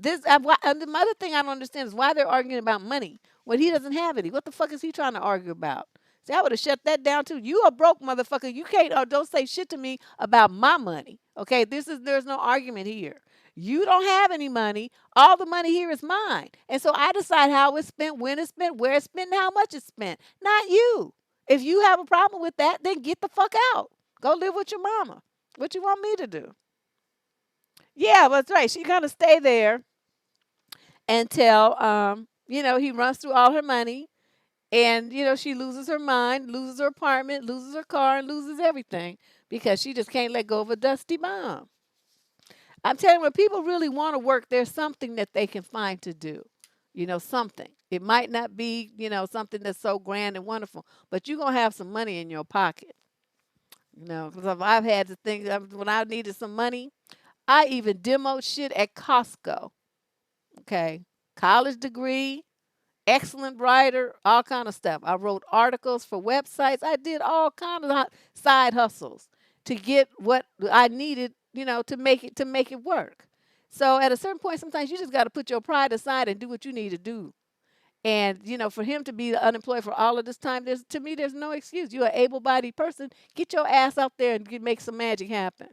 and the other thing I don't understand is why they're arguing about money when he doesn't have any. What the fuck is he trying to argue about? See, I would have shut that down too. You a broke motherfucker. You can't or don't say shit to me about my money. Okay, there's no argument here. You don't have any money. All the money here is mine. And so I decide how it's spent, when it's spent, where it's spent, and how much it's spent. Not you. If you have a problem with that, then get the fuck out. Go live with your mama. What you want me to do? Yeah, that's right. She gonna stay there until he runs through all her money and she loses her mind, loses her apartment, loses her car, and loses everything because she just can't let go of a dusty bomb. I'm telling you, when people really want to work, there's something that they can find to do. Something. It might not be, something that's so grand and wonderful, but you're going to have some money in your pocket. Because I've had to think when I needed some money, I even demoed shit at Costco. Okay. College degree, excellent writer, all kind of stuff. I wrote articles for websites. I did all kind of side hustles to get what I needed, to make it work. So at a certain point, sometimes you just got to put your pride aside and do what you need to do. And for him to be unemployed for all of this time, there's no excuse. You're an able-bodied person. Get your ass out there and make some magic happen.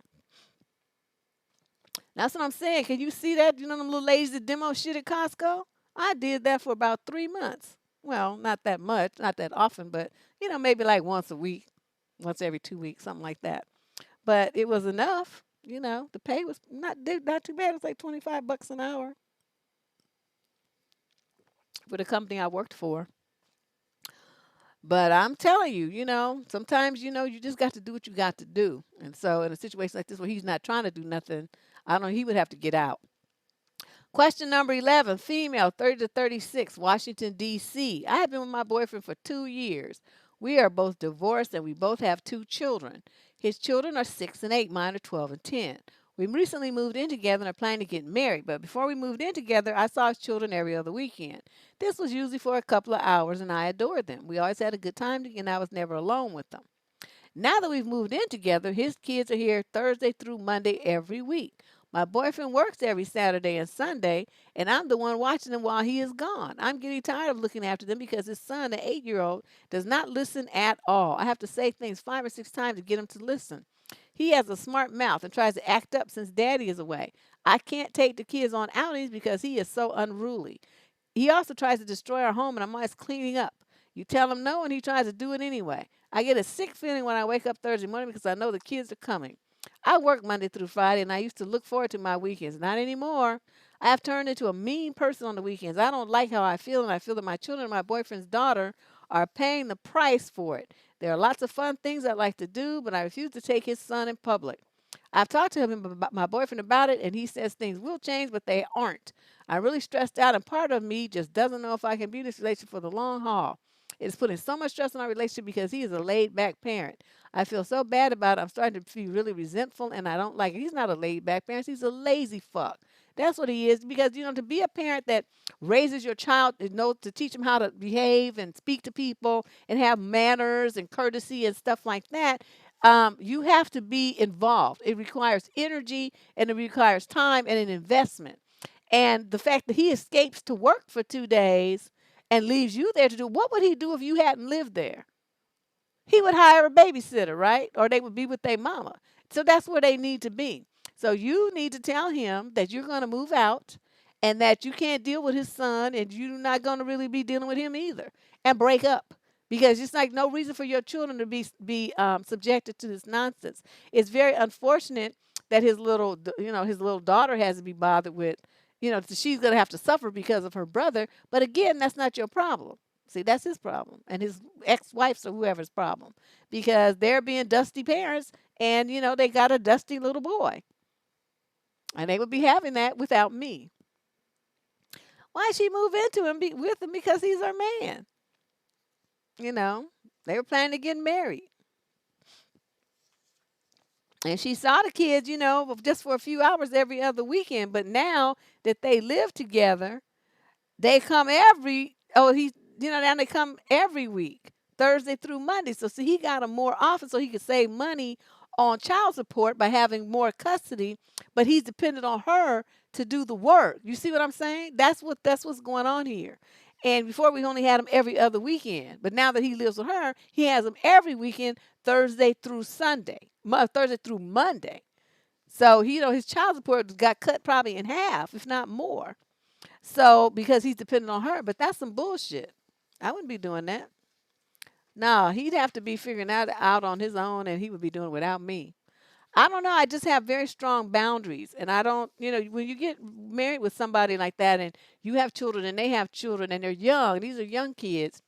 That's what I'm saying. Can you see that? Them little ladies that demo shit at Costco? I did that for about 3 months. Well, not that much, not that often, but maybe like once a week, once every 2 weeks, something like that. But it was enough. The pay was not too bad. It was like $25 an hour for the company I worked for. But I'm telling you, sometimes you just got to do what you got to do. And so in a situation like this where he's not trying to do nothing, I don't know, he would have to get out. Question number 11, female, 30 to 36, Washington, D.C. I have been with my boyfriend for 2 years. We are both divorced and we both have two children. His children are 6 and 8, mine are 12 and 10. We recently moved in together and are planning to get married, but before we moved in together, I saw his children every other weekend. This was usually for a couple of hours, and I adored them. We always had a good time, and I was never alone with them. Now that we've moved in together, his kids are here Thursday through Monday every week. My boyfriend works every Saturday and Sunday, and I'm the one watching them while he is gone. I'm getting tired of looking after them because his son, the 8-year-old, does not listen at all. I have to say things 5 or 6 times to get him to listen. He has a smart mouth and tries to act up since daddy is away. I can't take the kids on outings because he is so unruly. He also tries to destroy our home, and I'm always cleaning up. You tell him no, and he tries to do it anyway. I get a sick feeling when I wake up Thursday morning because I know the kids are coming. I work Monday through Friday, and I used to look forward to my weekends. Not anymore. I have turned into a mean person on the weekends. I don't like how I feel, and I feel that my children and my boyfriend's daughter are paying the price for it. There are lots of fun things I'd like to do, but I refuse to take his son in public. I've talked to him about my boyfriend about it, and he says things will change, but they aren't. I'm really stressed out, and part of me just doesn't know if I can be in this relationship for the long haul. It's putting so much stress on our relationship because he is a laid back parent. I feel so bad about it. I'm starting to feel really resentful, and I don't like it. He's not a laid back parent. He's a lazy fuck. That's what he is. Because to be a parent that raises your child, to teach him how to behave and speak to people and have manners and courtesy and stuff like that, you have to be involved. It requires energy and it requires time and an investment. And the fact that he escapes to work for 2 days and leaves you there to do, what would he do if you hadn't lived there? He would hire a babysitter, right? Or they would be with their mama. So that's where they need to be. So you need to tell him that you're going to move out and that you can't deal with his son and you're not going to really be dealing with him either and break up. Because it's like no reason for your children to be subjected to this nonsense. It's very unfortunate that his little daughter has to be bothered with, she's going to have to suffer because of her brother. But again, that's not your problem. See, that's his problem and his ex-wife's or whoever's problem because they're being dusty parents and, they got a dusty little boy and they would be having that without me. Why she move into him with him? Because he's her man. You know, they were planning to get married. And she saw the kids, just for a few hours every other weekend. But now that they live together, they come now they come every week, Thursday through Monday. So see, he got them more often so he could save money on child support by having more custody, but he's dependent on her to do the work. You see what I'm saying? That's what's going on here. And before we only had him every other weekend, but now that he lives with her, he has him every weekend, Thursday through Sunday, Thursday through Monday. So his child support got cut probably in half, if not more. So because he's dependent on her, but that's some bullshit. I wouldn't be doing that. No, he'd have to be figuring that out on his own, and he would be doing it without me. I don't know. I just have very strong boundaries, and I don't. When you get married with somebody like that, and you have children, and they have children, and they're young. These are young kids.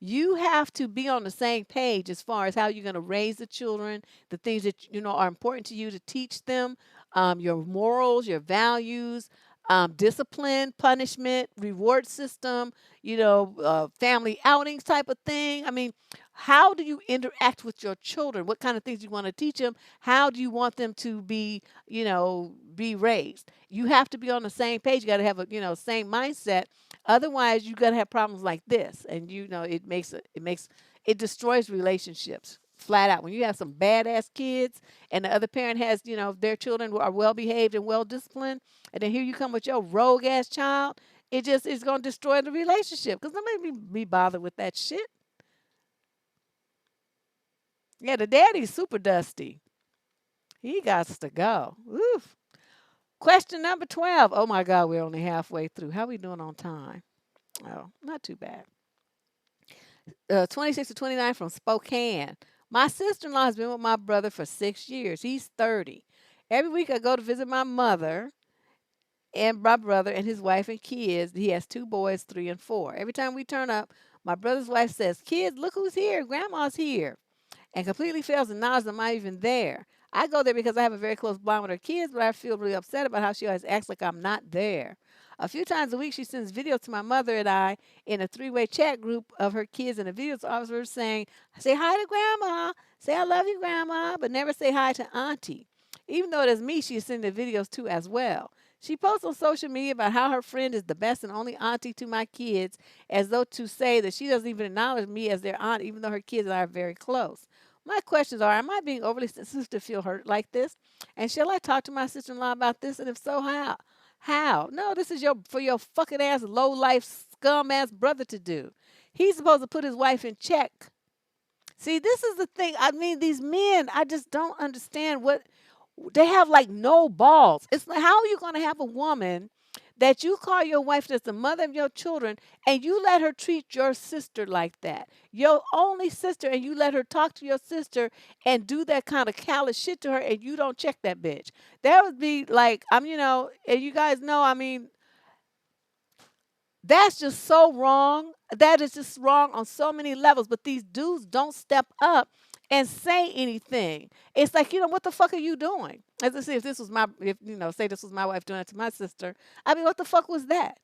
You have to be on the same page as far as how you're going to raise the children, the things that are important to you to teach them, your morals, your values, discipline, punishment, reward system, family outings type of thing. I mean, how do you interact with your children? What kind of things you want to teach them? How do you want them to be raised? You have to be on the same page. You got to have a same mindset. Otherwise, you're gonna have problems like this, and it destroys relationships flat out. When you have some badass kids, and the other parent has their children who are well behaved and well disciplined, and then here you come with your rogue ass child, it just is gonna destroy the relationship because nobody be bothered with that shit. Yeah, the daddy's super dusty. He got to go. Oof. Question number 12. Oh my God, we're only halfway through. How we doing on time? Oh, not too bad. 26 to 29 from Spokane. My sister in law has been with my brother for 6 years. He's 30. Every week I go to visit my mother and my brother and his wife and kids. He has two boys, 3 and 4. Every time we turn up, my brother's wife says, "Kids, look who's here. Grandma's here." And completely fails to acknowledge I'm not even there. I go there because I have a very close bond with her kids, but I feel really upset about how she always acts like I'm not there. A few times a week, she sends videos to my mother and I in a three-way chat group of her kids, and the videos of her saying, "Say hi to Grandma, say I love you, Grandma," but never say hi to Auntie. Even though it is me she's sending the videos to as well. She posts on social media about how her friend is the best and only auntie to my kids, as though to say that she doesn't even acknowledge me as their aunt, even though her kids and I are very close. My questions are, am I being overly sensitive to feel hurt like this? And shall I talk to my sister-in-law about this? And if so, how? How? No, this is for your fucking ass low life scum ass brother to do. He's supposed to put his wife in check. See, this is the thing. I mean, these men, I just don't understand what they have, like, no balls. It's like, how are you going to have a woman that you call your wife that's the mother of your children and you let her treat your sister like that? Your only sister, and you let her talk to your sister and do that kind of callous shit to her, and you don't check that bitch. That would be like, and you guys know, I mean, that's just so wrong. That is just wrong on so many levels. But these dudes don't step up and say anything. It's like, what the fuck are you doing? As I say, say this was my wife doing it to my sister, I mean, what the fuck was that?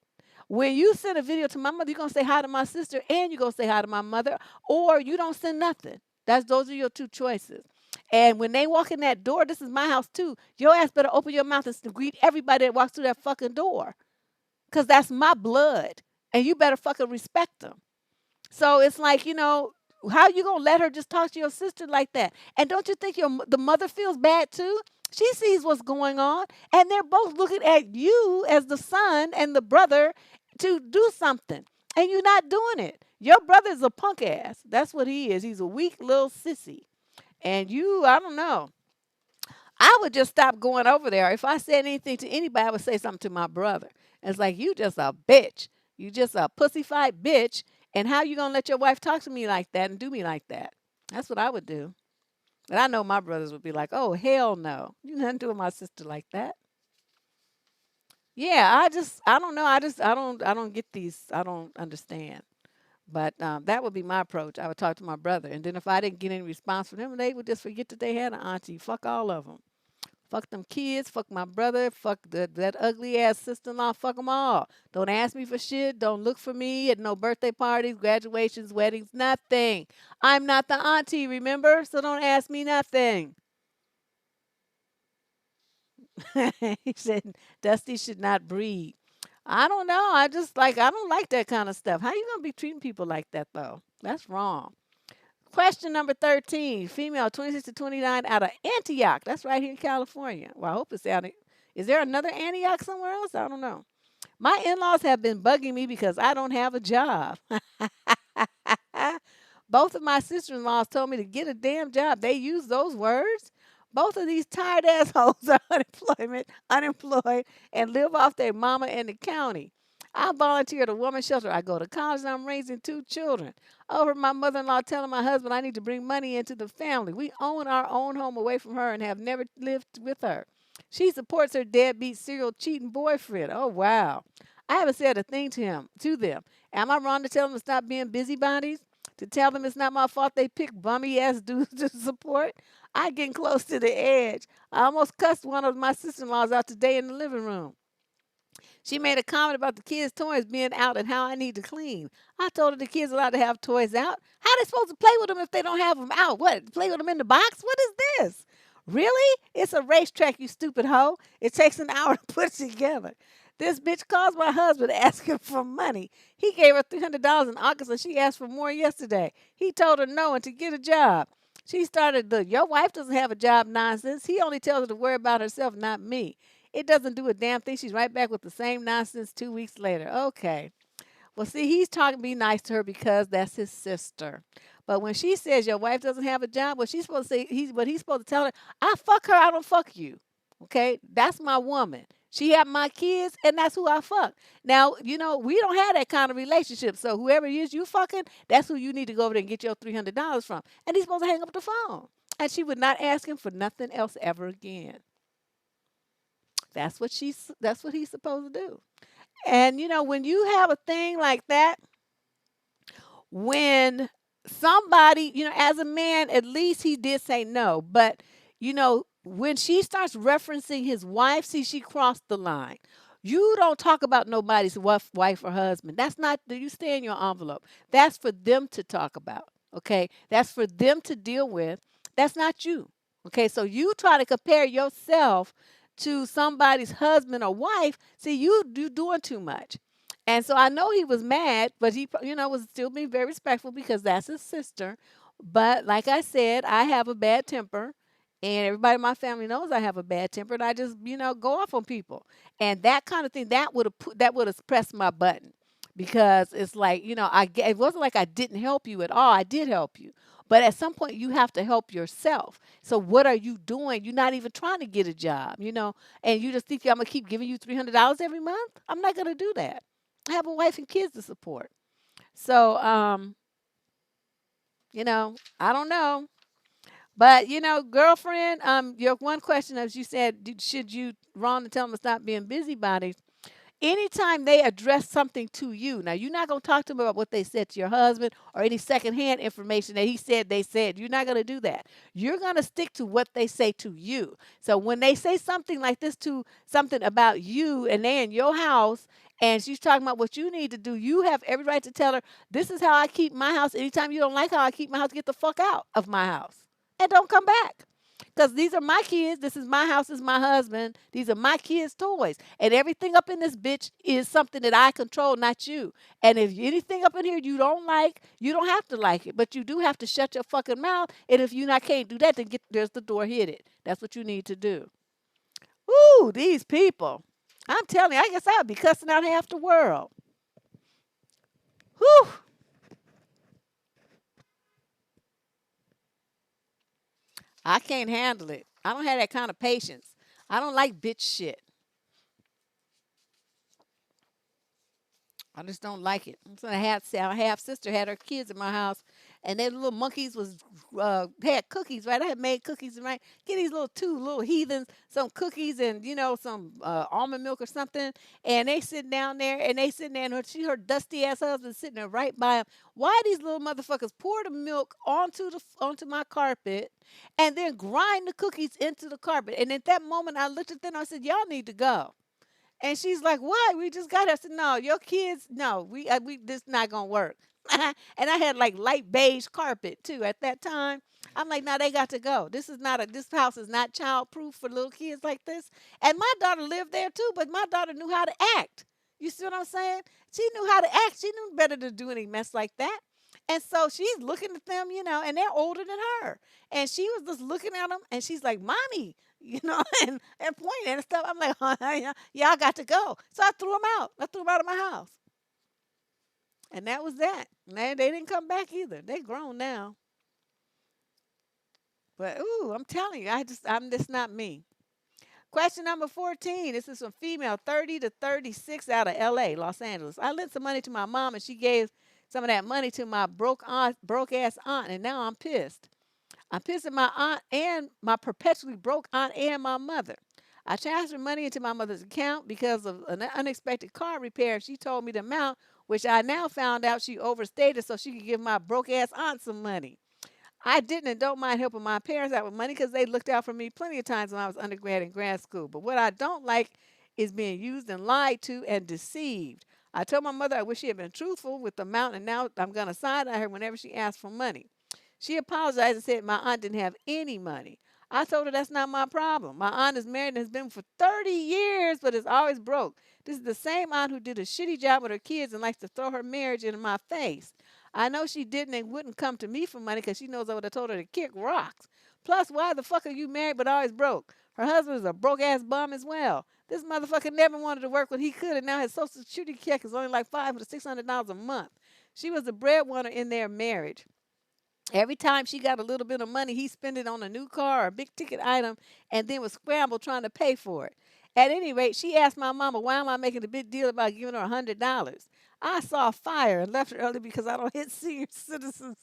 When you send a video to my mother, you're gonna say hi to my sister and you're gonna say hi to my mother, or you don't send nothing. Those are your two choices. And when they walk in that door, this is my house too. Your ass better open your mouth and greet everybody that walks through that fucking door. Cause that's my blood. And you better fucking respect them. So it's like, how you gonna let her just talk to your sister like that? And don't you think the mother feels bad too? She sees what's going on, and they're both looking at you as the son and the brother to do something, and you're not doing it. Your brother's a punk ass. That's what he is. He's a weak little sissy. And I don't know. I would just stop going over there. If I said anything to anybody, I would say something to my brother. And it's like, you just a bitch. You just a pussyfied bitch. And how you gonna let your wife talk to me like that and do me like that? That's what I would do. And I know my brothers would be like, "Oh hell no, you nothing doing my sister like that." Yeah, I don't know. I don't get these. I don't understand. But that would be my approach. I would talk to my brother, and then if I didn't get any response from them, they would just forget that they had an auntie. Fuck all of them. Fuck them kids. Fuck my brother. Fuck that ugly ass sister in law. Fuck them all. Don't ask me for shit. Don't look for me at no birthday parties, graduations, weddings, nothing. I'm not the auntie, remember? So don't ask me nothing. He said Dusty should not breed. I don't know. I don't like that kind of stuff. How you gonna be treating people like that though? That's wrong. Question number 13. Female 26 to 29 out of Antioch. That's right here in California. Well, I hope it's out. Is there another Antioch somewhere else? I don't know. My in-laws have been bugging me because I don't have a job. Both of my sister-in-laws told me to get a damn job. They use those words. Both of these tired assholes are unemployed, and live off their mama and the county. I volunteer at a woman's shelter. I go to college and I'm raising two children. Over my mother-in-law telling my husband I need to bring money into the family. We own our own home away from her and have never lived with her. She supports her deadbeat serial cheating boyfriend. Oh wow. I haven't said a thing to them. Am I wrong to tell them to stop being busybodies? To tell them it's not my fault they pick bummy ass dudes to support? I getting close to the edge. I almost cussed one of my sister-in-laws out today in the living room. She made a comment about the kids' toys being out and how I need to clean. I told her the kids are allowed to have toys out. How they supposed to play with them if they don't have them out? What? Play with them in the box? What is this? Really? It's a racetrack, you stupid hoe. It takes an hour to put it together. This bitch calls my husband asking for money. He gave her $300 in August and she asked for more yesterday. He told her no and to get a job. She started your wife doesn't have a job nonsense. He only tells her to worry about herself, not me. It doesn't do a damn thing. She's right back with the same nonsense 2 weeks later. Okay. Well, see, he's talking be nice to her because that's his sister. But when she says your wife doesn't have a job, what she's supposed to say, he's supposed to tell her, I fuck her, I don't fuck you. Okay? That's my woman. She had my kids, and that's who I fuck. Now, we don't have that kind of relationship. So whoever it is you fucking, that's who you need to go over there and get your $300 from. And he's supposed to hang up the phone. And she would not ask him for nothing else ever again. That's what he's supposed to do. And when you have a thing like that, when somebody, as a man, at least he did say no. But, when she starts referencing his wife, see, she crossed the line. You don't talk about nobody's wife or husband. That's not, you stay in your envelope. That's for them to talk about. Okay. That's for them to deal with. That's not you. Okay. So you try to compare yourself to somebody's husband or wife. See, you doing too much. And so I know he was mad, but he, was still being very respectful because that's his sister. But like I said, I have a bad temper, and everybody in my family knows I have a bad temper, and I just, go off on people. And that kind of thing, that would have pressed my button, because it's like, it wasn't like I didn't help you at all. I did help you. But at some point, you have to help yourself. So what are you doing? You're not even trying to get a job, and you just think I'm gonna keep giving you $300 every month. I'm not gonna do that. I have a wife and kids to support. So, I don't know. But, girlfriend, your one question, as you said, should you wrong to tell them to stop being busybodies? Anytime they address something to you, now you're not going to talk to them about what they said to your husband or any secondhand information that he said they said. You're not going to do that. You're going to stick to what they say to you. So when they say something like this to something about you and they're in your house and she's talking about what you need to do, you have every right to tell her, this is how I keep my house. Anytime you don't like how I keep my house, get the fuck out of my house and don't come back. Because these are my kids. This is my house. This is my husband. These are my kids' toys. And everything up in this bitch is something that I control, not you. And if anything up in here you don't like, you don't have to like it. But you do have to shut your fucking mouth. And if you not can't do that, then there's the door, hit it. That's what you need to do. Ooh, these people. I'm telling you, I guess I'll be cussing out half the world. Whew. I can't handle it. I don't have that kind of patience. I don't like bitch shit. I just don't like it. So I half sister had her kids in my house, and their little monkeys was had cookies. Right, I had made cookies. Right, get these little two little heathens some cookies and some almond milk or something. And they sitting down there, and they sitting there, and her dusty ass husband sitting there right by him. Why these little motherfuckers pour the milk onto my carpet, and then grind the cookies into the carpet? And at that moment, I looked at them. And I said, "Y'all need to go." And she's like, "What? We just got here." I said, "No, your kids, no, we this not gonna work." And I had like light beige carpet too at that time. I'm like, "No, they got to go. This house is not child proof for little kids like this." And my daughter lived there too, but my daughter knew how to act. You see what I'm saying? She knew how to act. She knew better to do any mess like that. And so she's looking at them, and they're older than her. And she was just looking at them, and she's like, "Mommy," and pointing and stuff. I'm like, y'all got to go. So I threw them out. I threw them out of my house. And that was that. They didn't come back either. They grown now. But ooh, I'm telling you, I'm just not me. Question number 14. This is from female 30 to 36 out of LA, Los Angeles. I lent some money to my mom and she gave some of that money to my broke ass aunt, and now I'm pissed. I'm pissed at my aunt and my perpetually broke aunt and my mother. I transferred money into my mother's account because of an unexpected car repair. She told me the amount, which I now found out she overstated so she could give my broke ass aunt some money. I didn't and don't mind helping my parents out with money because they looked out for me plenty of times when I was undergrad and grad school. But what I don't like is being used and lied to and deceived. I told my mother I wish she had been truthful with the amount, and now I'm going to side eye her whenever she asks for money. She apologized and said my aunt didn't have any money. I told her that's not my problem. My aunt is married and has been for 30 years, but is always broke. This is the same aunt who did a shitty job with her kids and likes to throw her marriage in my face. I know she didn't and wouldn't come to me for money because she knows I would have told her to kick rocks. Plus, why the fuck are you married but always broke? Her husband is a broke ass bum as well. This motherfucker never wanted to work when he could, and now his social security check is only like $500 to $600 a month. She was the breadwinner in their marriage. Every time she got a little bit of money, he spent it on a new car or a big ticket item and then was scrambled trying to pay for it. At any rate, she asked my mama, why am I making a big deal about giving her $100? I saw fire and left early because I don't hit senior citizens.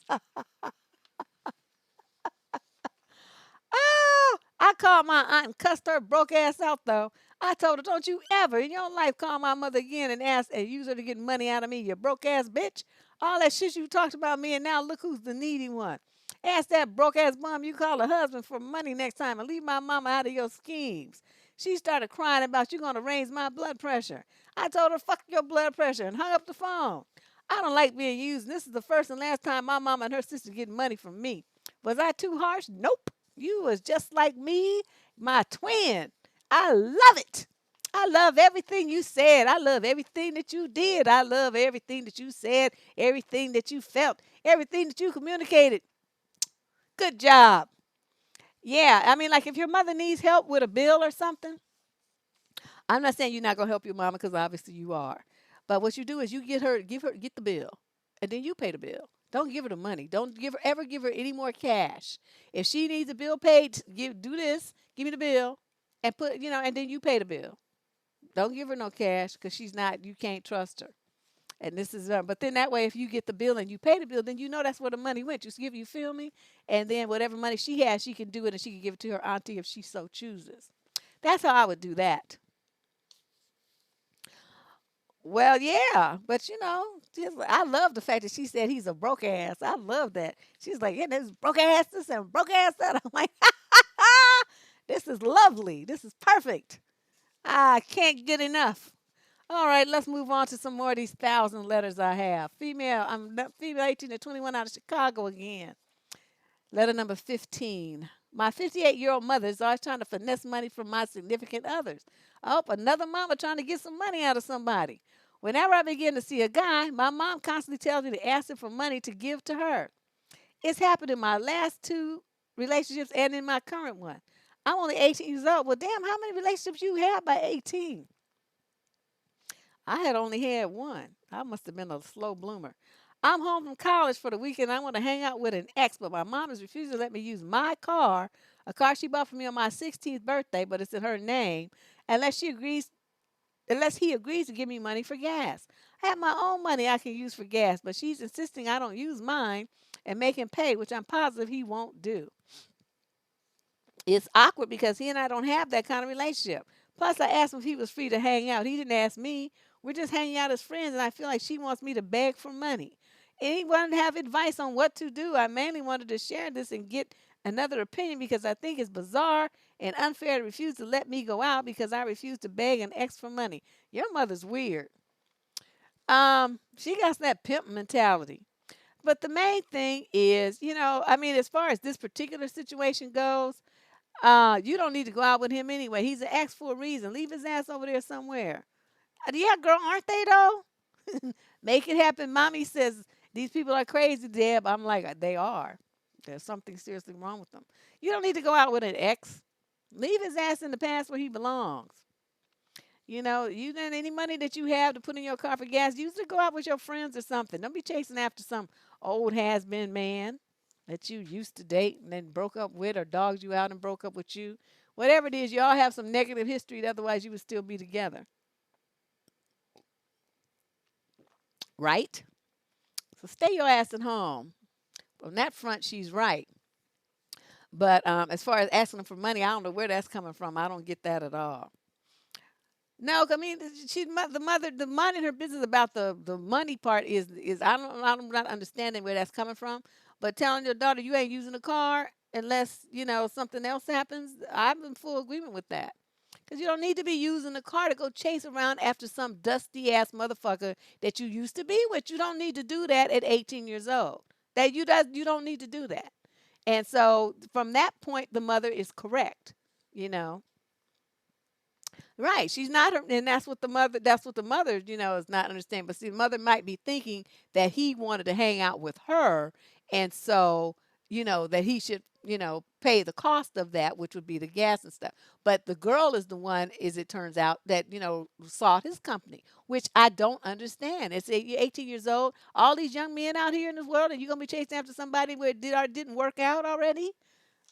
Oh, I called my aunt and cussed her broke ass out though. I told her, don't you ever in your life call my mother again and ask and use her to get money out of me, you broke ass bitch. All that shit you talked about me, and now look who's the needy one. Ask that broke ass bum you call a husband for money next time and leave my mama out of your schemes. She started crying about you gonna raise my blood pressure. I told her, fuck your blood pressure, and hung up the phone. I don't like being used, and this is the first and last time my mama and her sister getting money from me. Was I too harsh? Nope. You was just like me, my twin. I love it. I love everything you said. I love everything that you did. I love everything that you said, everything that you felt, everything that you communicated. Good job. Yeah, I mean, like if your mother needs help with a bill or something, I'm not saying you're not gonna help your mama because obviously you are. But what you do is you get the bill, and then you pay the bill. Don't give her the money. Don't ever give her any more cash. If she needs a bill paid, do this. Give me the bill, and and then you pay the bill. Don't give her no cash because she's not. You can't trust her. And this is, but then that way, if you get the bill and you pay the bill, then you know that's where the money went. Just give you feel me, and then whatever money she has, she can do it, and she can give it to her auntie if she so chooses. That's how I would do that. Well, yeah, but I love the fact that she said he's a broke ass. I love that. She's like, yeah, this broke ass this and broke ass that. I'm like, this is lovely. This is perfect. I can't get enough. All right, let's move on to some more of these thousand letters I have. Female 18 to 21 out of Chicago again. Letter number 15. My 58-year-old mother is always trying to finesse money from my significant others. Oh, another mama trying to get some money out of somebody. Whenever I begin to see a guy, my mom constantly tells me to ask him for money to give to her. It's happened in my last two relationships and in my current one. I'm only 18 years old. Well, damn, how many relationships you had by 18? I had only had one. I must have been a slow bloomer. I'm home from college for the weekend. I want to hang out with an ex, but my mom is refusing to let me use my car, a car she bought for me on my 16th birthday, but it's in her name, unless she agrees, unless he agrees to give me money for gas. I have my own money I can use for gas, but she's insisting I don't use mine and make him pay, which I'm positive he won't do. It's awkward because he and I don't have that kind of relationship. Plus, I asked him if he was free to hang out. He didn't ask me. We're just hanging out as friends, and I feel like she wants me to beg for money. Anyone have advice on what to do? I mainly wanted to share this and get another opinion because I think it's bizarre and unfair to refuse to let me go out because I refuse to beg an ex for money. Your mother's weird. She got that pimp mentality. But the main thing is, I mean, as far as this particular situation goes, you don't need to go out with him anyway. He's an ex for a reason. Leave his ass over there somewhere. Yeah, girl, aren't they though? Make it happen. Mommy says these people are crazy, Deb. I'm like, they are. There's something seriously wrong with them. You don't need to go out with an ex. Leave his ass in the past where he belongs. You then any money that you have to put in your car for gas, use it to go out with your friends or something. Don't be chasing after some old has been man that you used to date and then broke up with or dogged you out and broke up with you. Whatever it is, you all have some negative history, otherwise you would still be together. Right? So stay your ass at home. On that front, she's right. But as far as asking them for money, I don't know where that's coming from. I don't get that at all. No, I mean the minding her business about the money part is I'm not understanding where that's coming from. But telling your daughter you ain't using the car unless something else happens, I'm in full agreement with that. Because you don't need to be using the car to go chase around after some dusty ass motherfucker that you used to be with. You don't need to do that at 18 years old. You don't need to do that. And so from that point, the mother is correct. You know. Right. She's not her, and that's what the mother is not understanding. But see, the mother might be thinking that he wanted to hang out with her, and so, that he should, pay the cost of that, which would be the gas and stuff. But the girl is the one, as it turns out, that, sought his company, which I don't understand. You're 18 years old, all these young men out here in this world, and you're gonna be chasing after somebody where it did or didn't work out already?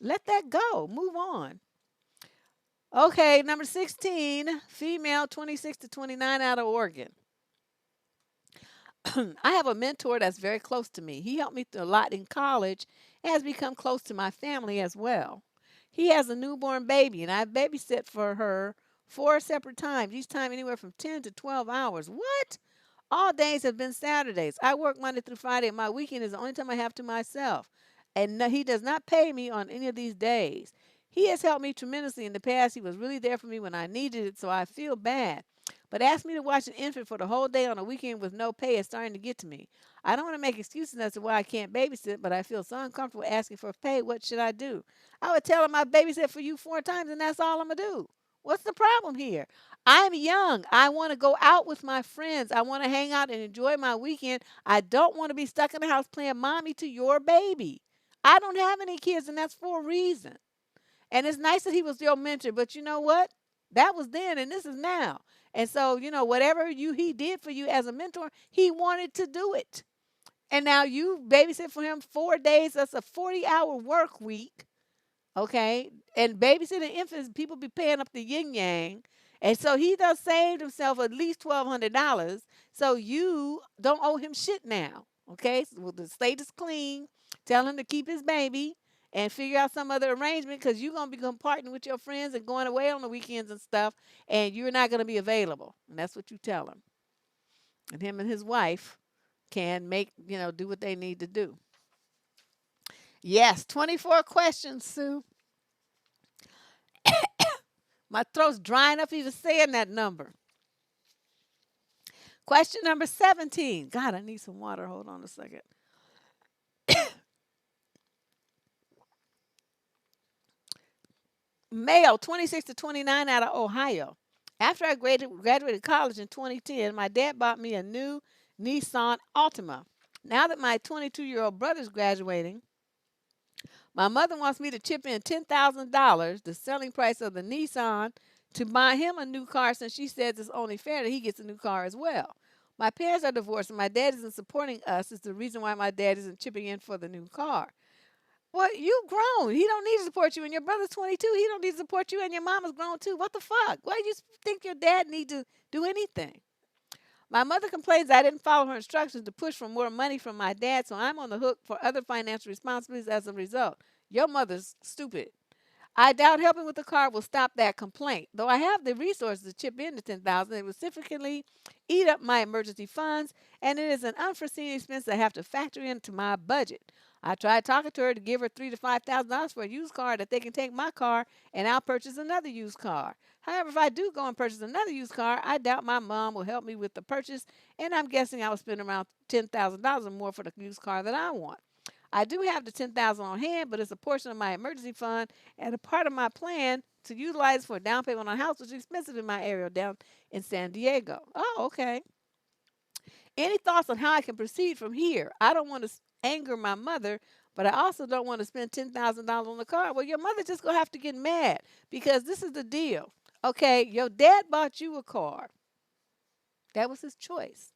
Let that go. Move on. Okay, number 16, female 26 to 29 out of Oregon. I have a mentor that's very close to me. He helped me through a lot in college and has become close to my family as well. He has a newborn baby, and I babysit for her 4 separate times, each time anywhere from 10 to 12 hours. What? All days have been Saturdays. I work Monday through Friday, and my weekend is the only time I have to myself. And no, he does not pay me on any of these days. He has helped me tremendously in the past. He was really there for me when I needed it, so I feel bad. But ask me to watch an infant for the whole day on a weekend with no pay is starting to get to me. I don't want to make excuses as to why I can't babysit, but I feel so uncomfortable asking for pay. What should I do? I would tell him I babysit for you 4 times, and that's all I'm going to do. What's the problem here? I'm young. I want to go out with my friends. I want to hang out and enjoy my weekend. I don't want to be stuck in the house playing mommy to your baby. I don't have any kids, and that's for a reason. And it's nice that he was your mentor, but you know what? That was then, and this is now. And so, whatever he did for you as a mentor, he wanted to do it. And now you babysit for him 4 days. That's a 40-hour work week. Okay, and babysitting infants, people be paying up the yin yang, and so he done saved himself at least $1,200. So you don't owe him shit now. Okay, so the slate is clean. Tell him to keep his baby and figure out some other arrangement because you're gonna be partying with your friends and going away on the weekends and stuff, and you're not gonna be available. And that's what you tell him. And him and his wife can do what they need to do. Yes, 24 questions, Sue. My throat's drying up even saying that number. Question number 17. God, I need some water. Hold on a second. Male, 26 to 29, out of Ohio. After I graduated college in 2010, my dad bought me a new Nissan Altima. Now that my 22-year-old brother's graduating, my mother wants me to chip in $10,000, the selling price of the Nissan, to buy him a new car since she says it's only fair that he gets a new car as well. My parents are divorced and my dad isn't supporting us. Is the reason why my dad isn't chipping in for the new car. Well, you grown. He don't need to support you, and your brother's 22. He don't need to support you, and your mama's grown too. What the fuck? Why do you think your dad need to do anything? My mother complains I didn't follow her instructions to push for more money from my dad, so I'm on the hook for other financial responsibilities as a result. Your mother's stupid. I doubt helping with the car will stop that complaint. Though I have the resources to chip in the 10,000, it will significantly eat up my emergency funds, and it is an unforeseen expense I have to factor into my budget. I tried talking to her to give her $3,000 to $5,000 for a used car that they can take my car and I'll purchase another used car. However, if I do go and purchase another used car, I doubt my mom will help me with the purchase, and I'm guessing I will spend around $10,000 or more for the used car that I want. I do have the 10,000 on hand, but it's a portion of my emergency fund and a part of my plan to utilize for a down payment on a house, which is expensive in my area down in San Diego. Oh, okay. Any thoughts on how I can proceed from here? I don't want to anger my mother, but I also don't want to spend $10,000 on the car. Well, your mother just gonna have to get mad because this is the deal. Okay, your dad bought you a car. That was his choice.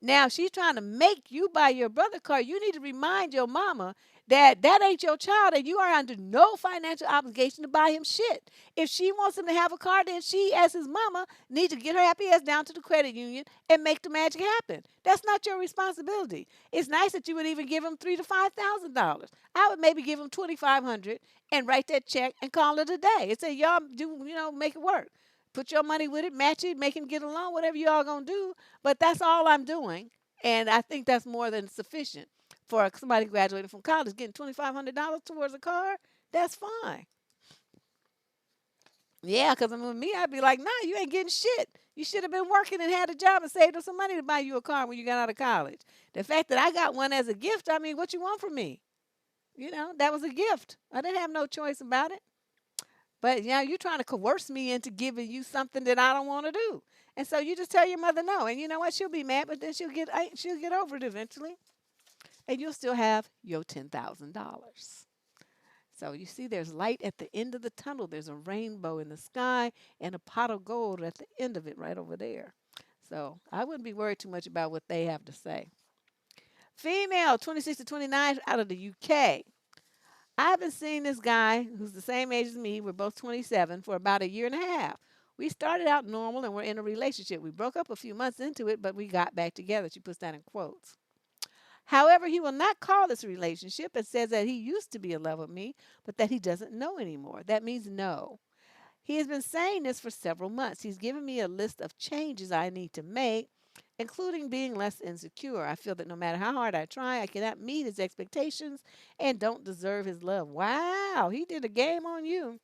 Now she's trying to make you buy your brother a car. You need to remind your mama that that ain't your child and you are under no financial obligation to buy him shit. If she wants him to have a car, then she, as his mama, needs to get her happy ass down to the credit union and make the magic happen. That's not your responsibility. It's nice that you would even give him $3,000 to $5,000. I would maybe give him 2,500 and write that check and call it a day and say, y'all do, make it work. Put your money with it, match it, make him get a loan, whatever you all gonna do. But that's all I'm doing. And I think that's more than sufficient for somebody graduating from college getting $2,500 towards a car. That's fine. Yeah, because I mean, me, I'd be like, nah, you ain't getting shit. You should have been working and had a job and saved up some money to buy you a car when you got out of college. The fact that I got one as a gift, I mean, what you want from me? That was a gift. I didn't have no choice about it. But you're trying to coerce me into giving you something that I don't want to do. And so you just tell your mother no. And you know what? She'll be mad, but then she'll get over it eventually. And you'll still have your $10,000. So you see there's light at the end of the tunnel. There's a rainbow in the sky and a pot of gold at the end of it right over there. So I wouldn't be worried too much about what they have to say. Female, 26 to 29, out of the UK. I've been seeing this guy who's the same age as me. We're both 27 for about a year and a half. We started out normal and we're in a relationship. We broke up a few months into it, but we got back together. She puts that in quotes. However, he will not call this a relationship and says that he used to be in love with me, but that he doesn't know anymore. That means no. He has been saying this for several months. He's given me a list of changes I need to make, including being less insecure. I feel that no matter how hard I try, I cannot meet his expectations and don't deserve his love. Wow, he did a game on you.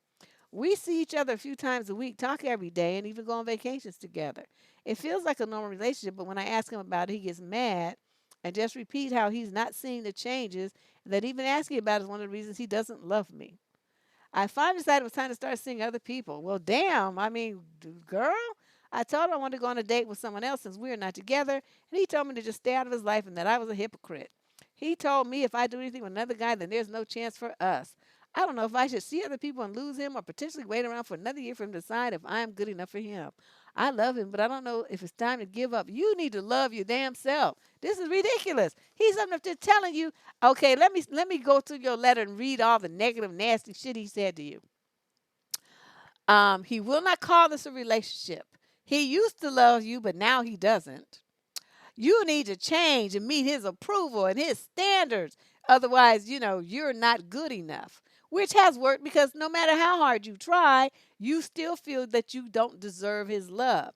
We see each other a few times a week, talk every day, and even go on vacations together. It feels like a normal relationship, but when I ask him about it, he gets mad and just repeat how he's not seeing the changes, and that even asking about it is one of the reasons he doesn't love me. I finally decided it was time to start seeing other people. Well, damn. I mean, girl, I told him I wanted to go on a date with someone else since we are not together, and he told me to just stay out of his life and that I was a hypocrite. He told me if I do anything with another guy, then there's no chance for us. I don't know if I should see other people and lose him or potentially wait around for another year for him to decide if I'm good enough for him. I love him, but I don't know if it's time to give up. You need to love your damn self. This is ridiculous. He's up there telling you, okay, let me go through your letter and read all the negative, nasty shit he said to you. He will not call this a relationship. He used to love you, but now he doesn't. You need to change and meet his approval and his standards. Otherwise, you're not good enough. Which has worked because no matter how hard you try, you still feel that you don't deserve his love.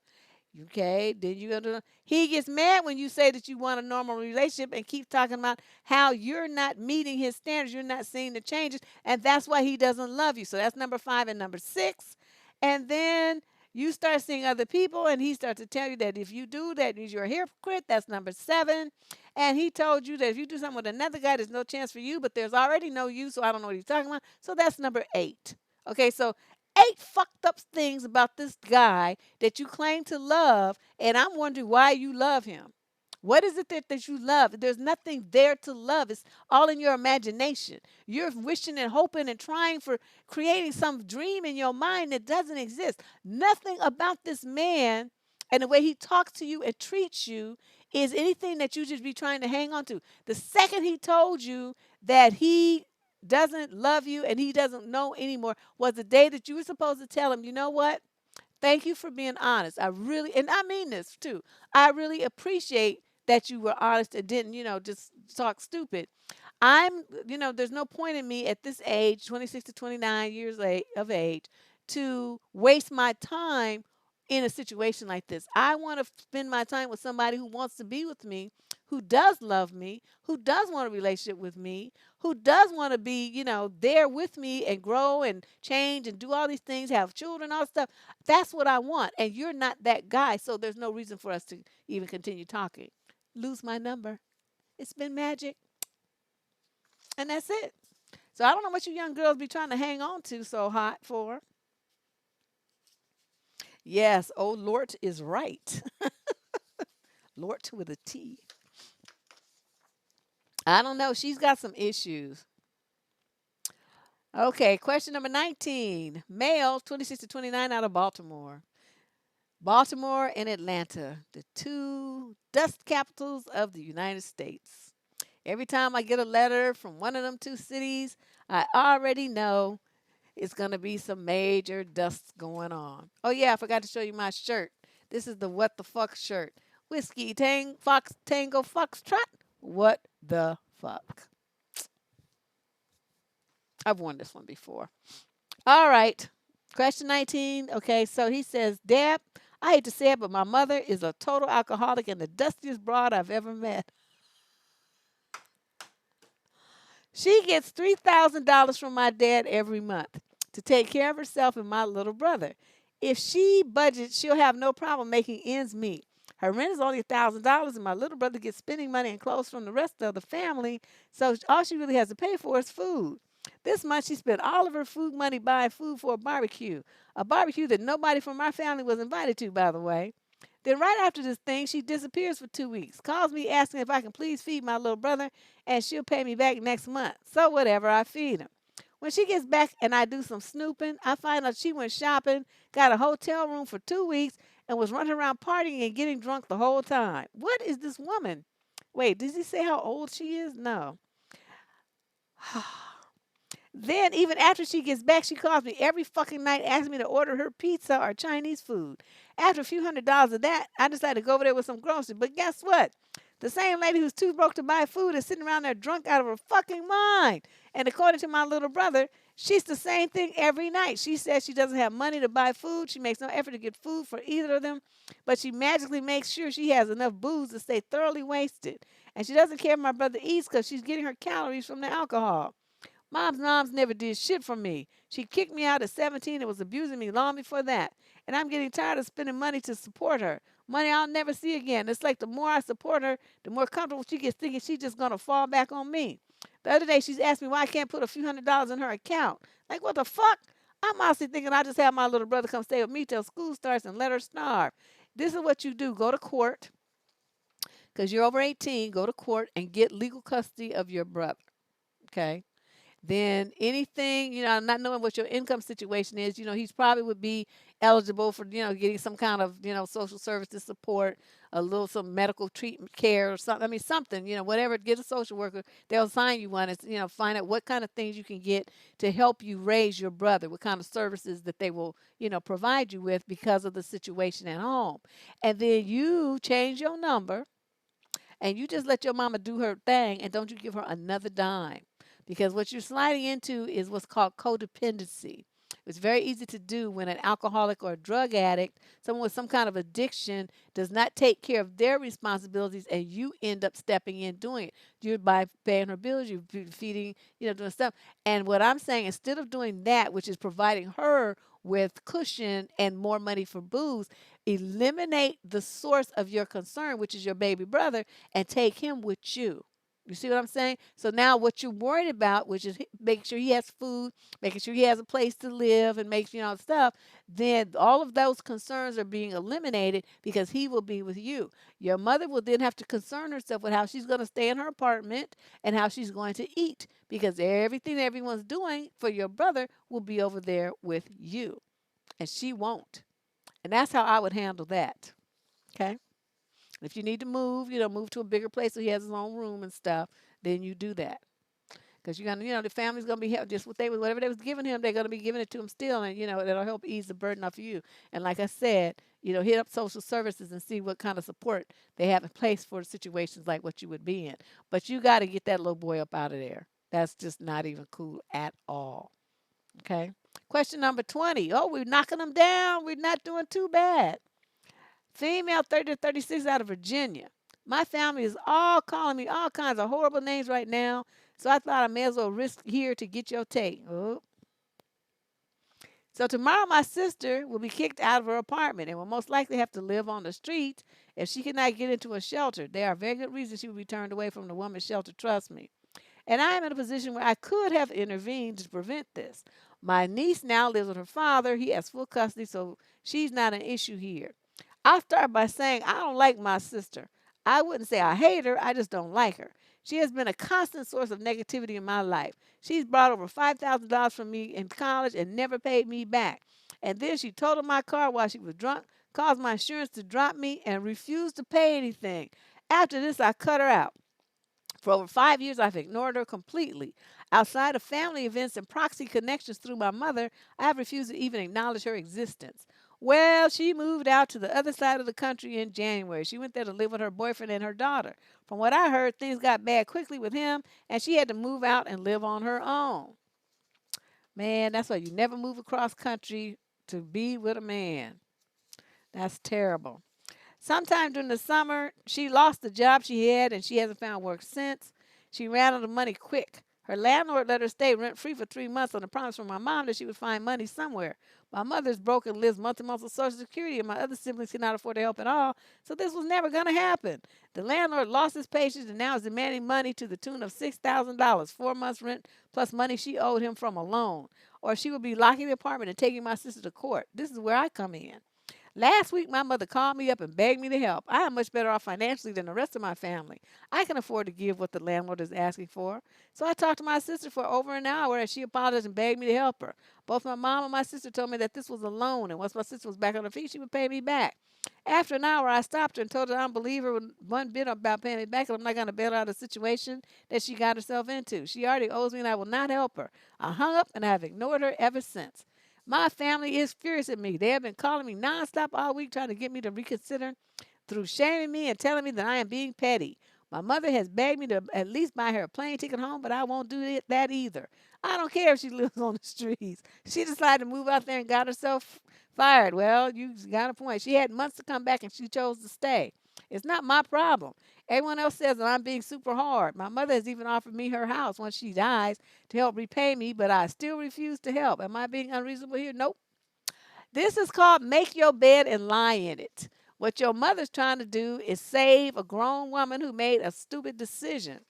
Okay, then he gets mad when you say that you want a normal relationship and keep talking about how you're not meeting his standards, you're not seeing the changes, and that's why he doesn't love you. So that's number 5 and number 6. And then you start seeing other people, and he starts to tell you that if you do that, you're a hypocrite. That's number 7. And he told you that if you do something with another guy, there's no chance for you, but there's already no you, so I don't know what he's talking about. So that's number 8. Okay, so 8 fucked up things about this guy that you claim to love, and I'm wondering why you love him. What is it that you love? There's nothing there to love. It's all in your imagination. You're wishing and hoping and trying for creating some dream in your mind that doesn't exist. Nothing about this man and the way he talks to you and treats you is anything that you just be trying to hang on to. The second he told you that he doesn't love you and he doesn't know anymore was the day that you were supposed to tell him, you know what? Thank you for being honest. I really, and I mean this too, I really appreciate that you were honest and didn't, just talk stupid. There's no point in me at this age, 26 to 29 years of age, to waste my time in a situation like this. I want to spend my time with somebody who wants to be with me, who does love me, who does want a relationship with me, who does want to be, there with me and grow and change and do all these things, have children, all stuff. That's what I want. And you're not that guy. So there's no reason for us to even continue talking. Lose my number. It's been magic. And that's it. So I don't know what you young girls be trying to hang on to so hot for. Yes, old Lort is right. Lort with a T. I don't know. She's got some issues. Okay, question number 19. Male, 26 to 29, out of Baltimore. Baltimore and Atlanta, the two dust capitals of the United States. Every time I get a letter from one of them two cities, I already know it's going to be some major dust going on. Oh, yeah, I forgot to show you my shirt. This is the What the Fuck shirt. Whiskey Fox Tango Foxtrot. What the fuck? I've worn this one before. All right. Question 19. Okay, so he says, Deb, I hate to say it, but my mother is a total alcoholic and the dustiest broad I've ever met. She gets $3,000 from my dad every month to take care of herself and my little brother. If she budgets, she'll have no problem making ends meet. Her rent is only $1,000, and my little brother gets spending money and clothes from the rest of the family, so all she really has to pay for is food. This month, she spent all of her food money buying food for a barbecue that nobody from my family was invited to, by the way. Then right after this thing, she disappears for 2 weeks, calls me asking if I can please feed my little brother, and she'll pay me back next month. So whatever, I feed him. When she gets back and I do some snooping, I find out she went shopping, got a hotel room for 2 weeks, and was running around partying and getting drunk the whole time. What is this woman? Wait, does he say how old she is? No. Then, even after she gets back, she calls me every fucking night, asking me to order her pizza or Chinese food. After a few $100s of that, I decided to go over there with some groceries. But guess what? The same lady who's too broke to buy food is sitting around there drunk out of her fucking mind. And according to my little brother, she's the same thing every night. She says she doesn't have money to buy food. She makes no effort to get food for either of them, but she magically makes sure she has enough booze to stay thoroughly wasted. And she doesn't care if my brother eats because she's getting her calories from the alcohol. Mom's never did shit for me. She kicked me out at 17 and was abusing me long before that. And I'm getting tired of spending money to support her. Money I'll never see again. It's like the more I support her, the more comfortable she gets thinking she's just going to fall back on me. The other day, she's asked me why I can't put a few $100s in her account. Like, what the fuck? I'm honestly thinking I just have my little brother come stay with me till school starts and let her starve. This is what you do. Go to court because you're over 18. Go to court and get legal custody of your brother. Okay? Then anything, not knowing what your income situation is, he's probably would be eligible for, getting some kind of, social services support, a little some medical treatment care or something. I mean, something, whatever. Get a social worker. They'll assign you one. It's, find out what kind of things you can get to help you raise your brother, what kind of services that they will, provide you with because of the situation at home. And then you change your number and you just let your mama do her thing and don't you give her another dime. Because what you're sliding into is what's called codependency. It's very easy to do when an alcoholic or a drug addict, someone with some kind of addiction, does not take care of their responsibilities and you end up stepping in doing it. You're by paying her bills, you're feeding, doing stuff. And what I'm saying, instead of doing that, which is providing her with cushion and more money for booze, eliminate the source of your concern, which is your baby brother, and take him with you. You see what I'm saying? So now what you're worried about, which is making sure he has food, making sure he has a place to live and making all the stuff, then all of those concerns are being eliminated because he will be with you. Your mother will then have to concern herself with how she's going to stay in her apartment and how she's going to eat because everything that everyone's doing for your brother will be over there with you and she won't. And that's how I would handle that. Okay? If you need to move, move to a bigger place so he has his own room and stuff, then you do that. Because you're gonna, the family's gonna be just whatever they was giving him, they're gonna be giving it to him still, and that'll help ease the burden off of you. And like I said, hit up social services and see what kind of support they have in place for situations like what you would be in. But you got to get that little boy up out of there. That's just not even cool at all. Okay. Question number 20. Oh, we're knocking them down. We're not doing too bad. Female 30 to 36 out of Virginia. My family is all calling me all kinds of horrible names right now, so I thought I may as well risk here to get your take. Oh. So tomorrow my sister will be kicked out of her apartment and will most likely have to live on the street if she cannot get into a shelter. There are very good reasons she will be turned away from the woman's shelter, trust me. And I am in a position where I could have intervened to prevent this. My niece now lives with her father. He has full custody, so she's not an issue here. I'll start by saying I don't like my sister. I wouldn't say I hate her, I just don't like her. She has been a constant source of negativity in my life. She's brought over $5,000 from me in college and never paid me back. And then she totaled my car while she was drunk, caused my insurance to drop me, and refused to pay anything. After this, I cut her out. For over 5 years, I've ignored her completely. Outside of family events and proxy connections through my mother, I have refused to even acknowledge her existence. Well, she moved out to the other side of the country in January. She went there to live with her boyfriend and her daughter. From what I heard, things got bad quickly with him, and she had to move out and live on her own. Man, that's why you never move across country to be with a man. That's terrible. Sometime during the summer, she lost the job she had and she hasn't found work since. She ran out of money quick. Her landlord let her stay rent free for 3 months on the promise from my mom that she would find money somewhere. My mother's broke and lives month to month on Social Security, and my other siblings cannot afford to help at all, so this was never going to happen. The landlord lost his patience and now is demanding money to the tune of $6,000, 4 months' rent plus money she owed him from a loan. Or she would be locking the apartment and taking my sister to court. This is where I come in. Last week, my mother called me up and begged me to help. I am much better off financially than the rest of my family. I can afford to give what the landlord is asking for. So I talked to my sister for over an hour and she apologized and begged me to help her. Both my mom and my sister told me that this was a loan and once my sister was back on her feet, she would pay me back. After an hour, I stopped her and told her I don't believe her one bit about paying me back and I'm not going to bail her out of the situation that she got herself into. She already owes me and I will not help her. I hung up and I have ignored her ever since. My family is furious at me. They have been calling me nonstop all week trying to get me to reconsider through shaming me and telling me that I am being petty. My mother has begged me to at least buy her a plane ticket home, but I won't do that either. I don't care if she lives on the streets. She decided to move out there and got herself fired. Well, you got a point. She had months to come back and she chose to stay. It's not my problem. Everyone else says that I'm being super hard. My mother has even offered me her house once she dies to help repay me, but I still refuse to help. Am I being unreasonable here? Nope. This is called make your bed and lie in it. What your mother's trying to do is save a grown woman who made a stupid decision.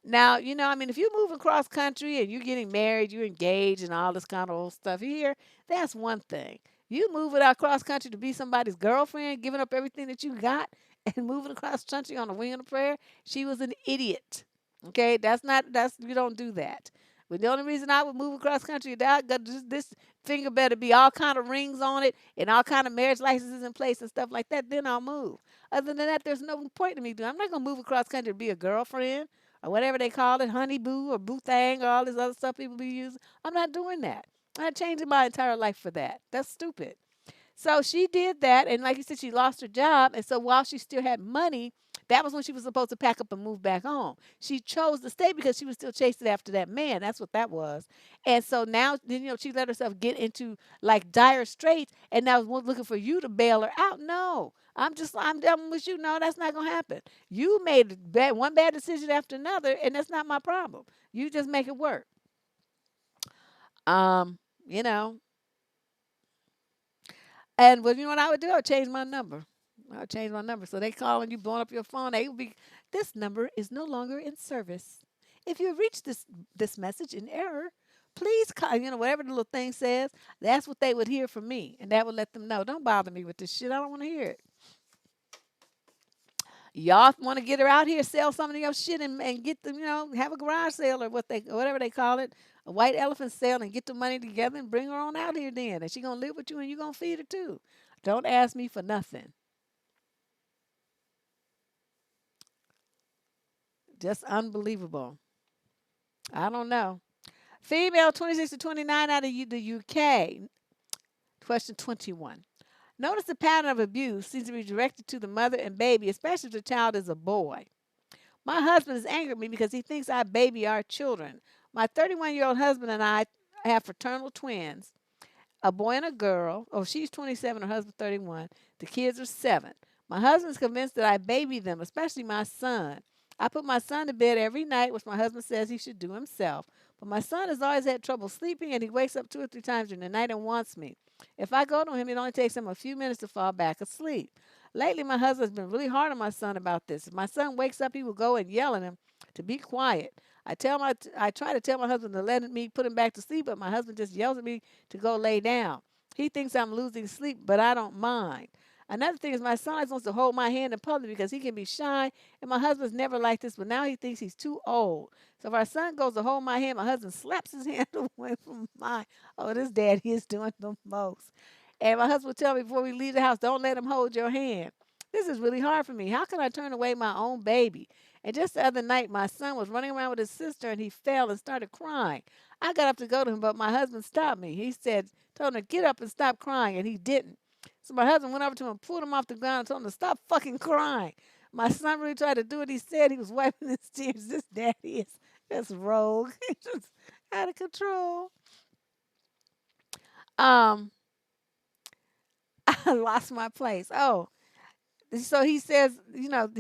Now, I mean, if you move across country and you're getting married, you're engaged and all this kind of old stuff here, that's one thing. You moving out across country to be somebody's girlfriend, giving up everything that you got and moving across country on a wing and a prayer, she was an idiot. Okay, you don't do that. But the only reason I would move across country, that got this finger better be all kind of rings on it and all kind of marriage licenses in place and stuff like that. Then I'll move. Other than that, there's no point to me doing. I'm not gonna move across country to be a girlfriend or whatever they call it, honey boo or boo thang or all this other stuff people be using. I'm not doing that. I'm not changing my entire life for that. That's stupid. So she did that, and like you said, she lost her job. And so while she still had money, that was when she was supposed to pack up and move back home. She chose to stay because she was still chasing after that man. That's what that was. And so now, she let herself get into like dire straits, and now was looking for you to bail her out. No, I'm done with you. No, that's not gonna happen. You made one bad decision after another, and that's not my problem. You just make it work. Um, you know, And well, you know what I would do? I would change my number. I would change my number. So they calling you, blowing up your phone. They would be, this number is no longer in service. If you reach this message in error, please call. Whatever the little thing says, that's what they would hear from me, and that would let them know. Don't bother me with this shit. I don't want to hear it. Y'all want to get her out here, sell some of your shit, and get them, have a garage sale or whatever they call it, a white elephant sale, and get the money together and bring her on out here then. And she gonna live with you, and you gonna feed her too. Don't ask me for nothing. Just unbelievable. I don't know. Female 26 to 29 out of the UK. Question 21. Notice the pattern of abuse seems to be directed to the mother and baby, especially if the child is a boy. My husband is angry at me because he thinks I baby our children. My 31-year-old husband and I have fraternal twins, a boy and a girl. Oh, she's 27, her husband 31. The kids are 7. My husband's convinced that I baby them, especially my son. I put my son to bed every night, which my husband says he should do himself. But my son has always had trouble sleeping, and he wakes up 2 or 3 times during the night and wants me. If I go to him, it only takes him a few minutes to fall back asleep. Lately, my husband's been really hard on my son about this. If my son wakes up, he will go and yell at him to be quiet. I try to tell my husband to let me put him back to sleep, but my husband just yells at me to go lay down. He thinks I'm losing sleep, but I don't mind. Another thing is my son always wants to hold my hand in public because he can be shy, and my husband's never like this, but now he thinks he's too old. So if our son goes to hold my hand, my husband slaps his hand away from mine. Oh, this daddy is doing the most. And my husband will tell me before we leave the house, don't let him hold your hand. This is really hard for me. How can I turn away my own baby? And just the other night, my son was running around with his sister and he fell and started crying. I got up to go to him, but my husband stopped me. He said, told him to get up and stop crying, and he didn't. So my husband went over to him, pulled him off the ground, and told him to stop fucking crying. My son really tried to do what he said. He was wiping his tears. This daddy is just rogue. He's just out of control. Um, I lost my place. Oh, so he says,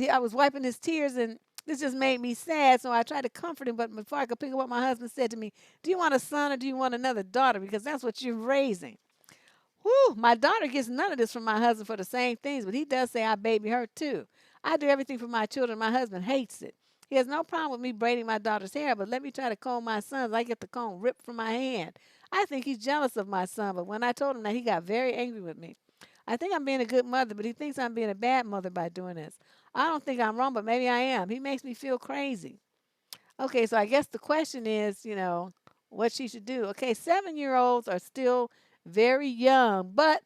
I was wiping his tears and this just made me sad. So I tried to comfort him, but before I could pick up what my husband said to me, do you want a son or do you want another daughter? Because that's what you're raising. Whew, my daughter gets none of this from my husband for the same things, but he does say I baby her too. I do everything for my children. My husband hates it. He has no problem with me braiding my daughter's hair, but let me try to comb my son's. I get the comb ripped from my hand. I think he's jealous of my son, but when I told him that, he got very angry with me. I think I'm being a good mother, but he thinks I'm being a bad mother by doing this. I don't think I'm wrong, but maybe I am. He makes me feel crazy. Okay, so I guess the question is, what she should do. Okay, 7-year-olds are still very young, but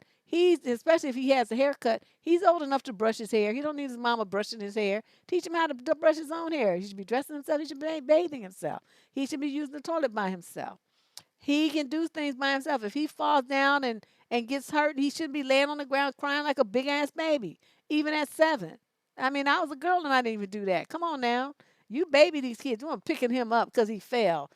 especially if he has a haircut, he's old enough to brush his hair. He don't need his mama brushing his hair. Teach him how to brush his own hair. He should be dressing himself. He should be bathing himself. He should be using the toilet by himself. He can do things by himself. If he falls down and gets hurt, he shouldn't be laying on the ground crying like a big ass baby, even at 7. I mean, I was a girl and I didn't even do that. Come on now. You baby these kids. You want picking him up because he fell.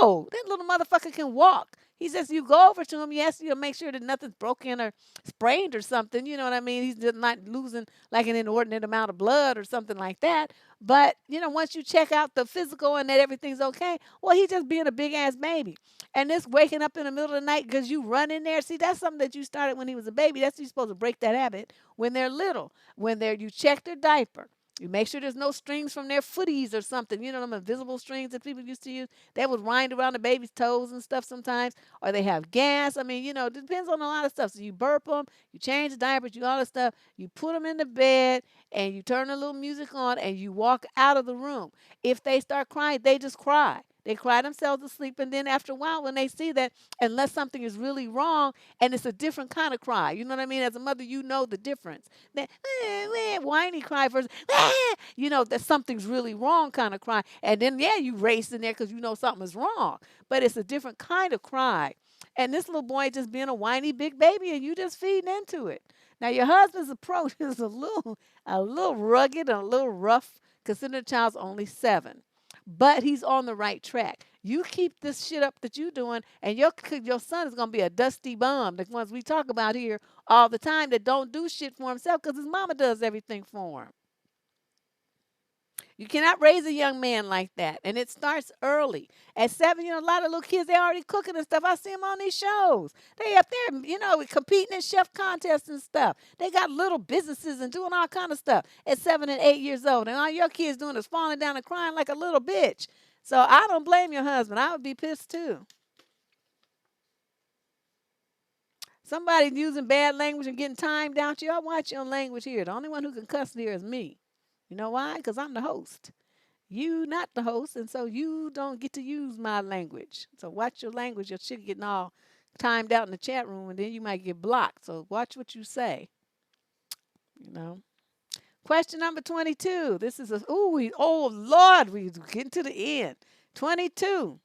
No, that little motherfucker can walk. He says you go over to him, you ask you to make sure that nothing's broken or sprained or something. You know what I mean? He's just not losing like an inordinate amount of blood or something like that. But, once you check out the physical and that everything's okay, well, he's just being a big ass baby. And this waking up in the middle of the night because you run in there. See, that's something that you started when he was a baby. That's you're supposed to break that habit when they're little. When you check their diaper. You make sure there's no strings from their footies or something. You know them invisible strings that people used to use. They would wind around the baby's toes and stuff sometimes. Or they have gas. I mean, it depends on a lot of stuff. So you burp them, you change the diapers, you all this stuff. You put them in the bed and you turn a little music on and you walk out of the room. If they start crying, they just cry. They cry themselves to sleep, and then after a while, when they see that, unless something is really wrong, and it's a different kind of cry, you know what I mean? As a mother, you know the difference. That whiny cry versus that something's really wrong kind of cry, and then you race in there because you know something is wrong, but it's a different kind of cry. And this little boy just being a whiny big baby, and you just feeding into it. Now your husband's approach is a little rugged and a little rough, considering the child's only 7, but he's on the right track. You keep this shit up that you're doing, and your son is gonna be a dusty bum, the ones we talk about here all the time that don't do shit for himself because his mama does everything for him. You cannot raise a young man like that, and it starts early. At 7, a lot of little kids they already cooking and stuff. I see them on these shows. They up there, competing in chef contests and stuff. They got little businesses and doing all kind of stuff at 7 and 8 years old, and all your kids doing is falling down and crying like a little bitch. So I don't blame your husband. I would be pissed too. Somebody using bad language and getting timed out. Y'all watch your language here. The only one who can cuss here is me. You know why? Because I'm the host. You not the host, and so you don't get to use my language. So watch your language. Your shit getting all timed out in the chat room, and then you might get blocked. So watch what you say. You know. Question number 22. This is oh Lord, we getting to the end. 22.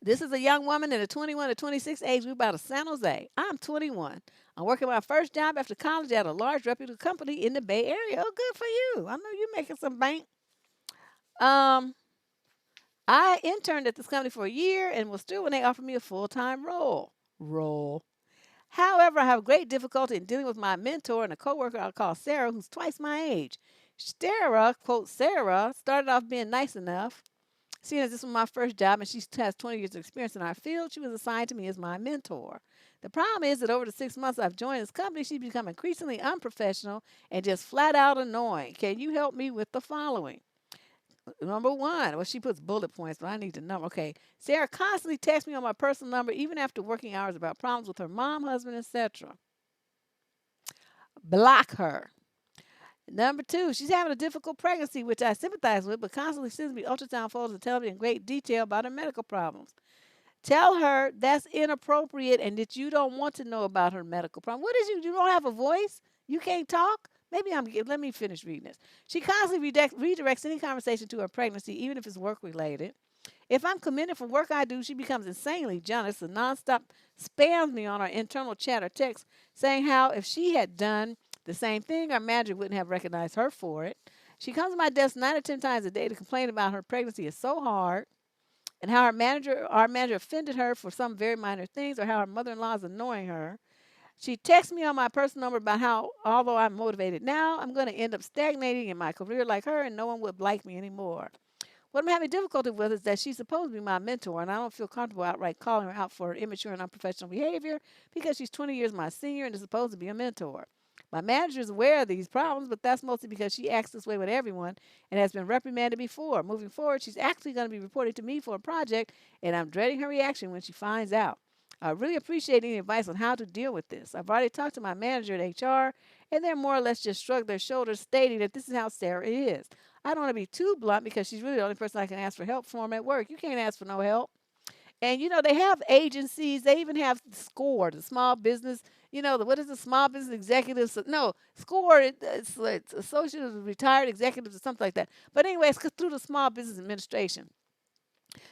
This is a young woman in the 21 to 26 age group out of San Jose. I'm 21. I'm working my first job after college at a large reputable company in the Bay Area. Oh, good for you. I know you're making some bank. Um, I interned at this company for a year and was through when they offered me a full-time role. However, I have great difficulty in dealing with my mentor and a coworker I'll call Sarah, who's twice my age. Sarah, quote Sarah, started off being nice enough. Seeing as this was my first job and she has 20 years of experience in our field, she was assigned to me as my mentor. The problem is that over the 6 months I've joined this company, she's become increasingly unprofessional and just flat out annoying. Can you help me with the following? Number one, well, she puts bullet points, but I need the number. Okay. Sarah constantly texts me on my personal number, even after working hours, about problems with her mom, husband, etc. Block her. Number two, she's having a difficult pregnancy, which I sympathize with, but constantly sends me ultrasound photos and tells me in great detail about her medical problems. Tell her that's inappropriate and that you don't want to know about her medical problem. What is you? You don't have a voice? You can't talk? Let me finish reading this. She constantly redirects any conversation to her pregnancy, even if it's work related. If I'm committed for work I do, she becomes insanely jealous and nonstop spams me on our internal chat or text, saying how if she had done the same thing, our manager wouldn't have recognized her for it. She comes to my desk 9 or 10 times a day to complain about her pregnancy is so hard and how our manager offended her for some very minor things or how her mother-in-law is annoying her. She texts me on my personal number about how, although I'm motivated now, I'm going to end up stagnating in my career like her and no one would like me anymore. What I'm having difficulty with is that she's supposed to be my mentor, and I don't feel comfortable outright calling her out for her immature and unprofessional behavior because she's 20 years my senior and is supposed to be a mentor. My manager is aware of these problems, but that's mostly because she acts this way with everyone and has been reprimanded before. Moving forward, she's actually going to be reporting to me for a project, and I'm dreading her reaction when she finds out. I really appreciate any advice on how to deal with this. I've already talked to my manager at HR, and they're more or less just shrugged their shoulders, stating that this is how Sarah is. I don't want to be too blunt because she's really the only person I can ask for help from at work. You can't ask for no help. And they have agencies. They even have SCORE, the small business. What is the small business executives? No, SCORE. It's Associated with Retired Executives or something like that. But anyway, it's through the Small Business Administration.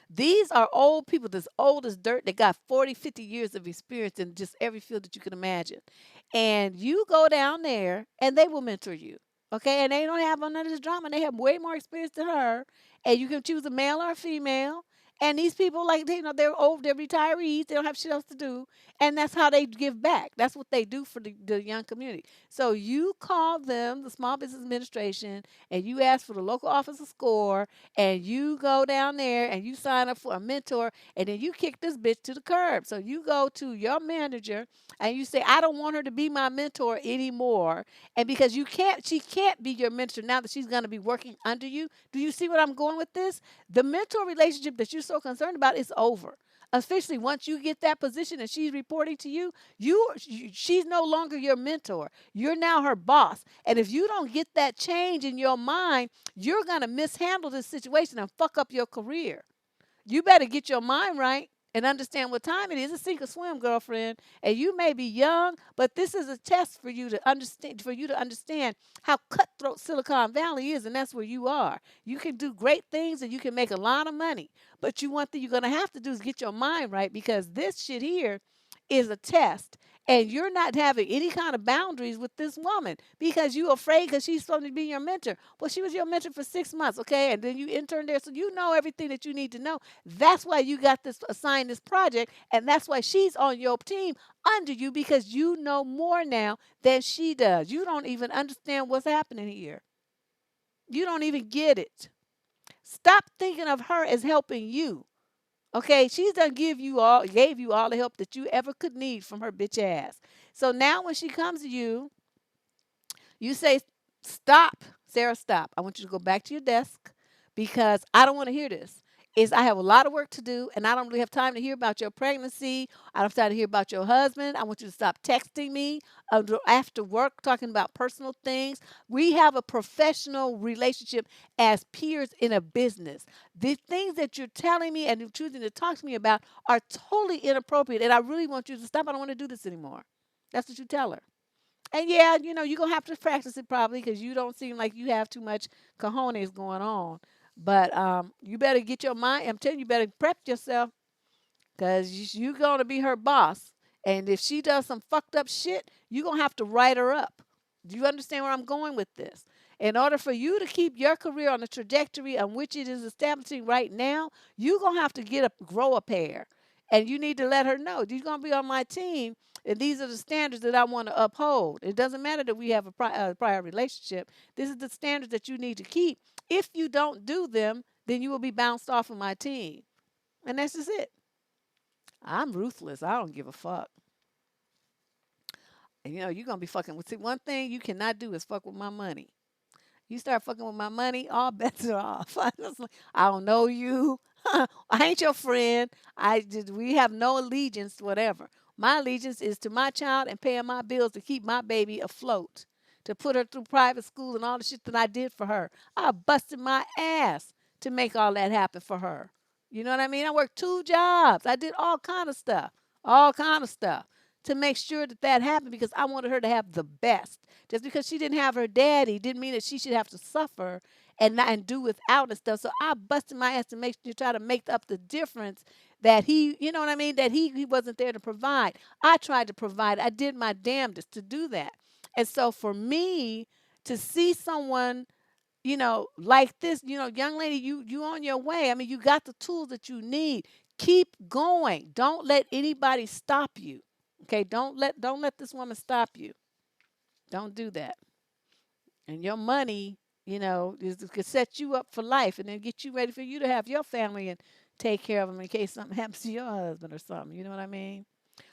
These are old people that's old as dirt. They got 40, 50 years of experience in just every field that you can imagine. And you go down there and they will mentor you. Okay, and they don't have none of this drama. They have way more experience than her, and you can choose a male or a female. And these people, like they're old, they're retirees. They don't have shit else to do, and that's how they give back. That's what they do for the young community. So you call them, the Small Business Administration, and you ask for the local office of SCORE, and you go down there and you sign up for a mentor, and then you kick this bitch to the curb. So you go to your manager and you say, I don't want her to be my mentor anymore, and because she can't be your mentor now that she's going to be working under you. Do you see what I'm going with this? The mentor relationship that you're so concerned about is over. Officially, once you get that position and she's reporting to you, she's no longer your mentor. You're now her boss. And if you don't get that change in your mind, you're going to mishandle this situation and fuck up your career. You better get your mind right and understand what time it is. It's sink or swim, girlfriend. And you may be young, but this is a test for you to understand how cutthroat Silicon Valley is, and that's where you are. You can do great things and you can make a lot of money. But one thing you're gonna have to do is get your mind right, because this shit here is a test. And you're not having any kind of boundaries with this woman because you're afraid because she's supposed to be your mentor. Well, she was your mentor for 6 months, okay? And then you interned there, so you know everything that you need to know. That's why you got this assigned this project, and that's why she's on your team under you, because you know more now than she does. You don't even understand what's happening here. You don't even get it. Stop thinking of her as helping you. Okay, she's done gave you all the help that you ever could need from her bitch ass. So now when she comes to you, you say, stop, Sarah, stop. I want you to go back to your desk because I don't want to hear this. I have a lot of work to do and I don't really have time to hear about your pregnancy. I don't have time to hear about your husband. I want you to stop texting me after work talking about personal things. We have a professional relationship as peers in a business. The things that you're telling me and you're choosing to talk to me about are totally inappropriate, and I really want you to stop. I don't want to do this anymore. That's what you tell her. And yeah, you're gonna have to practice it probably because you don't seem like you have too much cojones going on. But you better get your mind. I'm telling you, better prep yourself because you're gonna be her boss. And if she does some fucked up shit, you're gonna have to write her up. Do you understand where I'm going with this? In order for you to keep your career on the trajectory on which it is establishing right now, you're gonna have to grow a pair. And you need to let her know you're gonna be on my team, and these are the standards that I want to uphold. It doesn't matter that we have a prior relationship. This is the standards that you need to keep. If you don't do them, then you will be bounced off of my team. And that's just it. I'm ruthless. I don't give a fuck. And you're gonna be fucking with. See, one thing you cannot do is fuck with my money. You start fucking with my money, all bets are off. I don't know you. I ain't your friend. We have no allegiance, whatever. My allegiance is to my child and paying my bills to keep my baby afloat, to put her through private school and all the shit that I did for her. I busted my ass to make all that happen for her. You know what I mean? I worked 2 jobs. I did all kind of stuff to make sure that that happened because I wanted her to have the best. Just because she didn't have her daddy didn't mean that she should have to suffer and do without and stuff. So I busted my ass to try to make up the difference that you know what I mean, that he wasn't there to provide. I tried to provide. I did my damnedest to do that. And so for me to see someone, like this, young lady, you on your way. I mean, you got the tools that you need. Keep going. Don't let anybody stop you. Okay, don't let this woman stop you. Don't do that. And your money, could set you up for life and then get you ready for you to have your family and take care of them in case something happens to your husband or something. You know what I mean?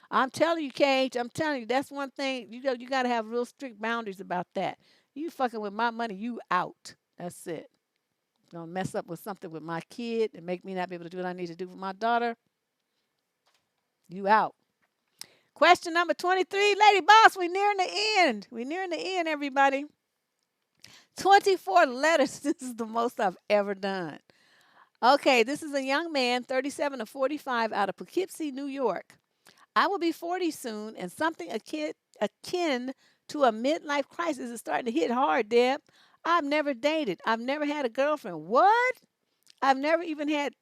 I'm telling you, Cage. I'm telling you, that's one thing. You got to have real strict boundaries about that. You fucking with my money, you out. That's it. Gonna mess up with something with my kid and make me not be able to do what I need to do with my daughter. You out. Question number 23, Lady Boss. We nearing the end. We nearing the end, everybody. 24 letters. This is the most I've ever done. Okay, this is a young man, 37 to 45, out of Poughkeepsie, New York. I will be 40 soon, and something akin to a midlife crisis is starting to hit hard, Deb. I've never dated. I've never had a girlfriend. What? I've never even had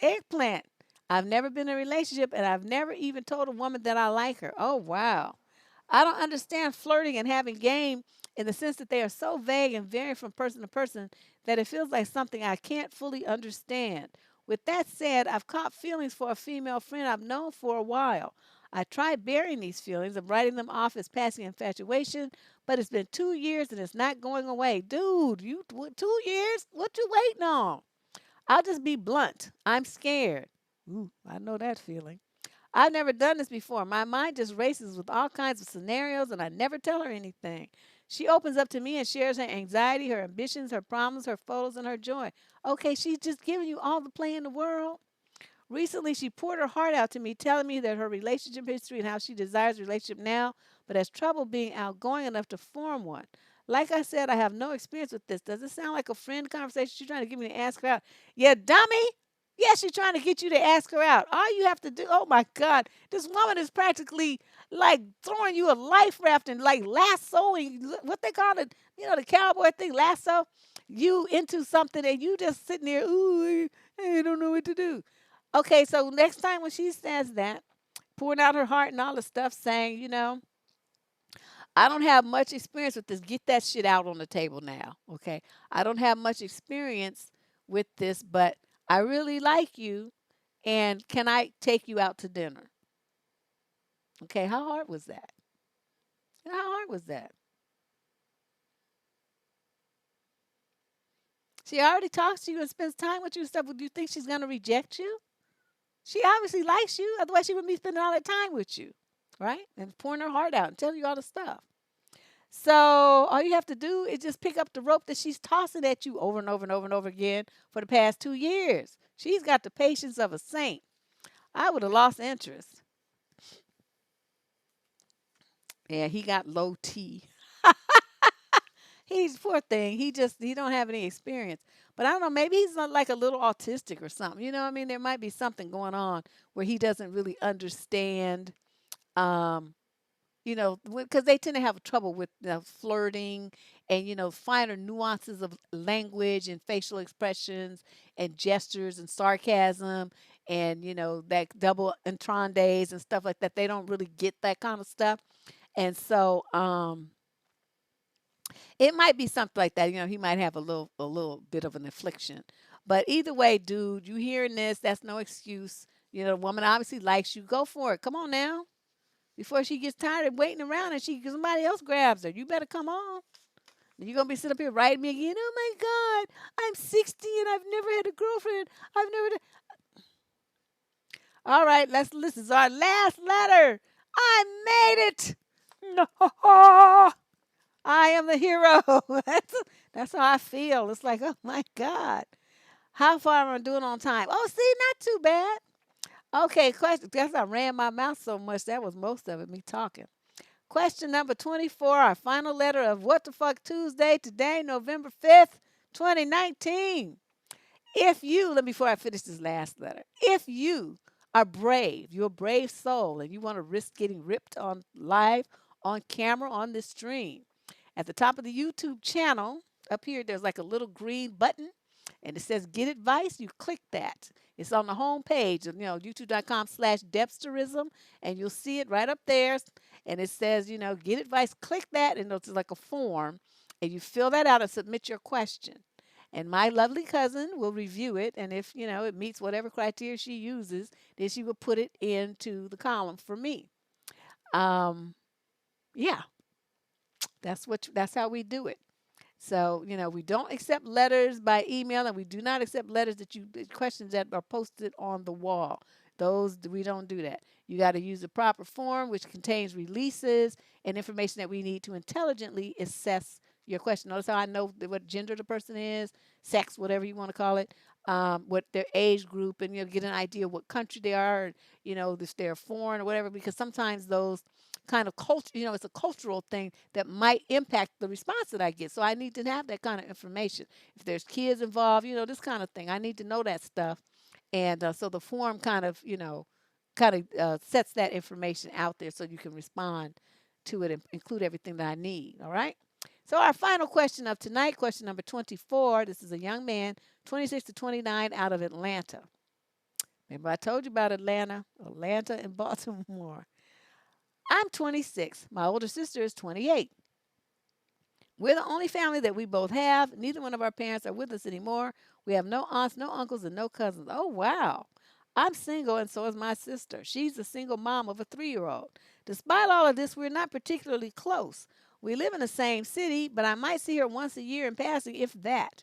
eggplant. I've never been in a relationship, and I've never even told a woman that I like her. Oh, wow. I don't understand flirting and having game in the sense that they are so vague and vary from person to person that it feels like something I can't fully understand. With that said, I've caught feelings for a female friend I've known for a while. I tried burying these feelings and writing them off as passing infatuation, but it's been 2 years and it's not going away. Dude, you 2 years? What you waiting on? I'll just be blunt. I'm scared. Ooh, I know that feeling. I've never done this before. My mind just races with all kinds of scenarios, and I never tell her anything. She opens up to me and shares her anxiety, her ambitions, her problems, her photos, and her joy. Okay, she's just giving you all the play in the world. Recently, she poured her heart out to me, telling me that her relationship history and how she desires a relationship now, but has trouble being outgoing enough to form one. Like I said, I have no experience with this. Does it sound like a friend conversation? She's trying to get me to ask her out. Yeah, dummy. Yeah, she's trying to get you to ask her out. All you have to do, oh my God, this woman is practically like throwing you a life raft and like lassoing, what they call it, the cowboy thing, lasso you into something and you just sitting there, ooh, I don't know what to do. Okay, so next time when she says that, pouring out her heart and all the stuff, saying, I don't have much experience with this. Get that shit out on the table now. Okay. I don't have much experience with this, but I really like you. And can I take you out to dinner? Okay. How hard was that? How hard was that? She already talks to you and spends time with you and stuff. Would you think she's going to reject you? She obviously likes you. Otherwise, she wouldn't be spending all that time with you. Right? And pouring her heart out and telling you all the stuff. So all you have to do is just pick up the rope that she's tossing at you over and over and over and over again for the past 2 years. She's got the patience of a saint. I would have lost interest. Yeah, he got low T. He's poor thing. He don't have any experience. But I don't know. Maybe he's not like a little autistic or something. You know what I mean? There might be something going on where he doesn't really understand. Um, because they tend to have trouble with flirting and finer nuances of language and facial expressions and gestures and sarcasm and that double entendres and stuff like that. They don't really get that kind of stuff, and so it might be something like that. He might have a little bit of an affliction, but either way, dude, you hearing this? That's no excuse. The woman obviously likes you. Go for it. Come on now before she gets tired of waiting around and somebody else grabs her. You better come on. You're gonna be sitting up here writing me again. Oh my God, I'm 60 and I've never had a girlfriend. I've never. All right, this is our last letter. I made it. No, I am the hero. That's how I feel. It's like, oh my God, how far am I doing on time? Oh, see, not too bad. Okay, question. Guess I ran my mouth so much. That was most of it, me talking. Question number 24, our final letter of What the Fuck Tuesday, today, November 5th, 2019. Before I finish this last letter, if you are brave, you're a brave soul, and you want to risk getting ripped on live, on camera, on this stream, at the top of the YouTube channel, up here, there's like a little green button, and it says Get Advice. You click that. It's on the home page of, youtube.com/Debsterism, and you'll see it right up there. And it says, Get Advice. Click that, and it's like a form, and you fill that out and submit your question. And my lovely cousin will review it, and if, it meets whatever criteria she uses, then she will put it into the column for me. Um, yeah, that's how we do it. So, we don't accept letters by email, and we do not accept questions that are posted on the wall. Those, we don't do that. You got to use the proper form, which contains releases and information that we need to intelligently assess your question. Notice how I know what gender the person is, sex, whatever you want to call it, what their age group, and, get an idea what country they are, if they're foreign or whatever, because sometimes those kind of culture, it's a cultural thing that might impact the response that I get. So I need to have that kind of information. If there's kids involved, this kind of thing, I need to know that stuff. And so the form kind of sets that information out there so you can respond to it and include everything that I need. All right. So our final question of tonight, question number 24. This is a young man, 26 to 29, out of Atlanta. Remember I told you about Atlanta and Baltimore. I'm 26. My older sister is 28. We're the only family that we both have. Neither one of our parents are with us anymore. We have no aunts, no uncles, and no cousins. Oh, wow. I'm single, and so is my sister. She's a single mom of a 3-year-old. Despite all of this, we're not particularly close. We live in the same city, but I might see her once a year in passing, if that.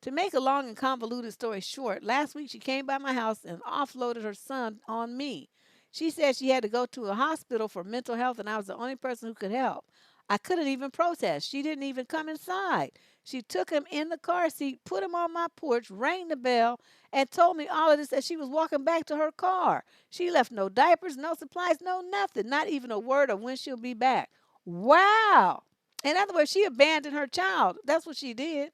To make a long and convoluted story short, last week she came by my house and offloaded her son on me. She said she had to go to a hospital for mental health and I was the only person who could help. I couldn't even protest. She didn't even come inside. She took him in the car seat, put him on my porch, rang the bell, and told me all of this as she was walking back to her car. She left no diapers, no supplies, no nothing, not even a word of when she'll be back. Wow. In other words, she abandoned her child. That's what she did.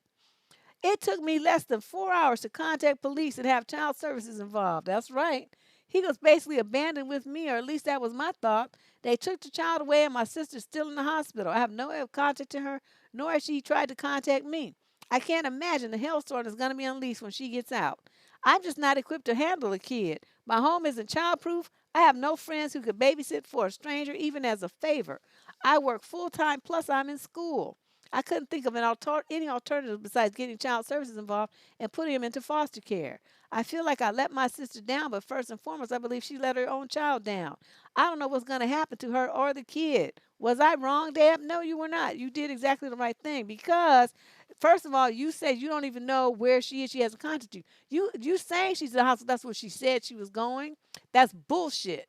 It took me less than 4 hours to contact police and have child services involved. That's right. He was basically abandoned with me, or at least that was my thought. They took the child away, and my sister's still in the hospital. I have no way of contacting her, nor has she tried to contact me. I can't imagine the hellstorm is going to be unleashed when she gets out. I'm just not equipped to handle a kid. My home isn't childproof. I have no friends who could babysit for a stranger, even as a favor. I work full time, plus I'm in school. I couldn't think of any alternative besides getting child services involved and putting him into foster care. I feel like I let my sister down, but first and foremost, I believe she let her own child down. I don't know what's going to happen to her or the kid. Was I wrong, Deb? No, you were not. You did exactly the right thing because, first of all, you said you don't even know where she is. She hasn't contacted you. You saying she's in the hospital. That's where she said she was going. That's bullshit.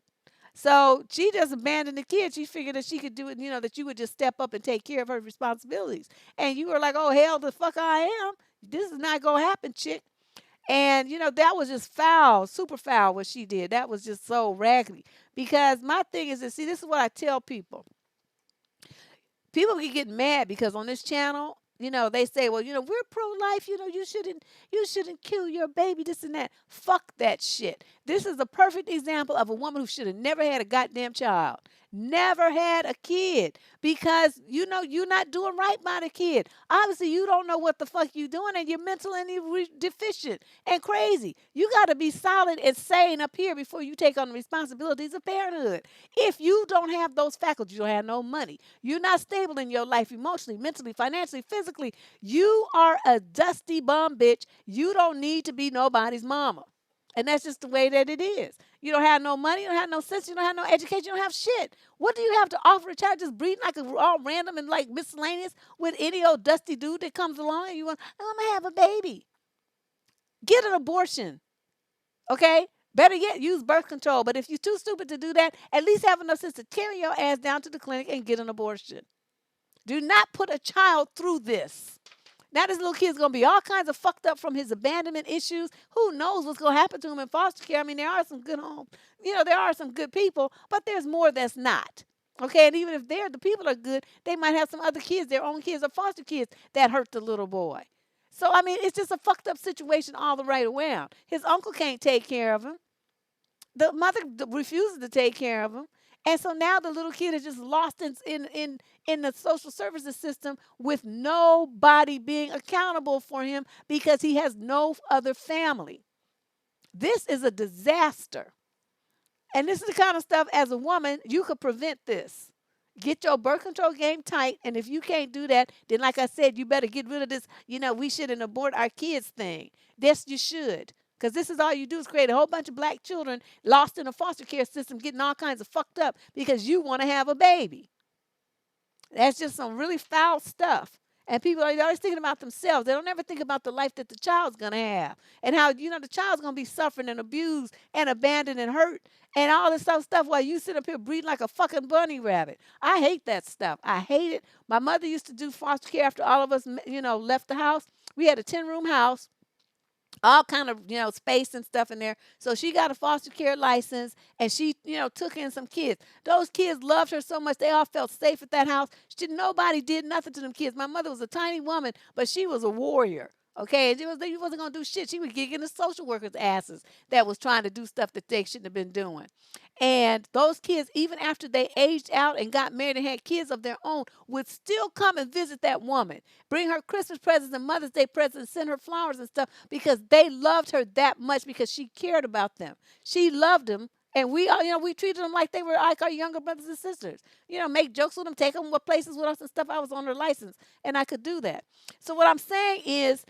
So she just abandoned the kid. She figured that she could do it, that you would just step up and take care of her responsibilities. And you were like, oh, hell the fuck I am. This is not going to happen, chick. And, that was just foul, super foul what she did. That was just so raggedy. Because my thing is that, see, this is what I tell people. People can get mad because on this channel, they say, well, we're pro-life, you shouldn't kill your baby, this and that. Fuck that shit. This is a perfect example of a woman who should have never had a goddamn child. Never had a kid because you're not doing right by the kid. Obviously, you don't know what the fuck you're doing and you're mentally deficient and crazy. You got to be solid and sane up here before you take on the responsibilities of parenthood. If you don't have those faculties, you don't have no money. You're not stable in your life emotionally, mentally, financially, physically. You are a dusty bum bitch. You don't need to be nobody's mama. And that's just the way that it is. You don't have no money, you don't have no sense, you don't have no education, you don't have shit. What do you have to offer a child just breeding like all random and like miscellaneous with any old dusty dude that comes along and you want, oh, I'm going to have a baby. Get an abortion, okay? Better yet, use birth control. But if you're too stupid to do that, at least have enough sense to carry your ass down to the clinic and get an abortion. Do not put a child through this. Now this little kid's going to be all kinds of fucked up from his abandonment issues. Who knows what's going to happen to him in foster care? I mean, there are some good homes. There are some good people, but there's more that's not. Okay, and even if the people are good, they might have some other kids, their own kids or foster kids that hurt the little boy. So, I mean, it's just a fucked up situation all the way around. His uncle can't take care of him. The mother refuses to take care of him. And so now the little kid is just lost in the social services system with nobody being accountable for him because he has no other family. This is a disaster. And this is the kind of stuff, as a woman, you could prevent this. Get your birth control game tight. And if you can't do that, then like I said, you better get rid of this, we shouldn't abort our kids thing. Yes, you should. Because this is all you do is create a whole bunch of black children lost in a foster care system getting all kinds of fucked up because you want to have a baby. That's just some really foul stuff. And people are always thinking about themselves. They don't ever think about the life that the child's going to have and how, the child's going to be suffering and abused and abandoned and hurt and all this stuff while you sit up here breathing like a fucking bunny rabbit. I hate that stuff. I hate it. My mother used to do foster care after all of us, left the house. We had a 10-room house. All kind of, space and stuff in there. So she got a foster care license and she, took in some kids. Those kids loved her so much. They all felt safe at that house. Nobody did nothing to them kids. My mother was a tiny woman, but she was a warrior. Okay, and she wasn't going to do shit. She was gigging the social workers' asses that was trying to do stuff that they shouldn't have been doing. And those kids, even after they aged out and got married and had kids of their own, would still come and visit that woman, bring her Christmas presents and Mother's Day presents, send her flowers and stuff because they loved her that much because she cared about them. She loved them And we, we treated them like they were like our younger brothers and sisters. Make jokes with them, take them what places with us and stuff. I was on their license, and I could do that. So what I'm saying is,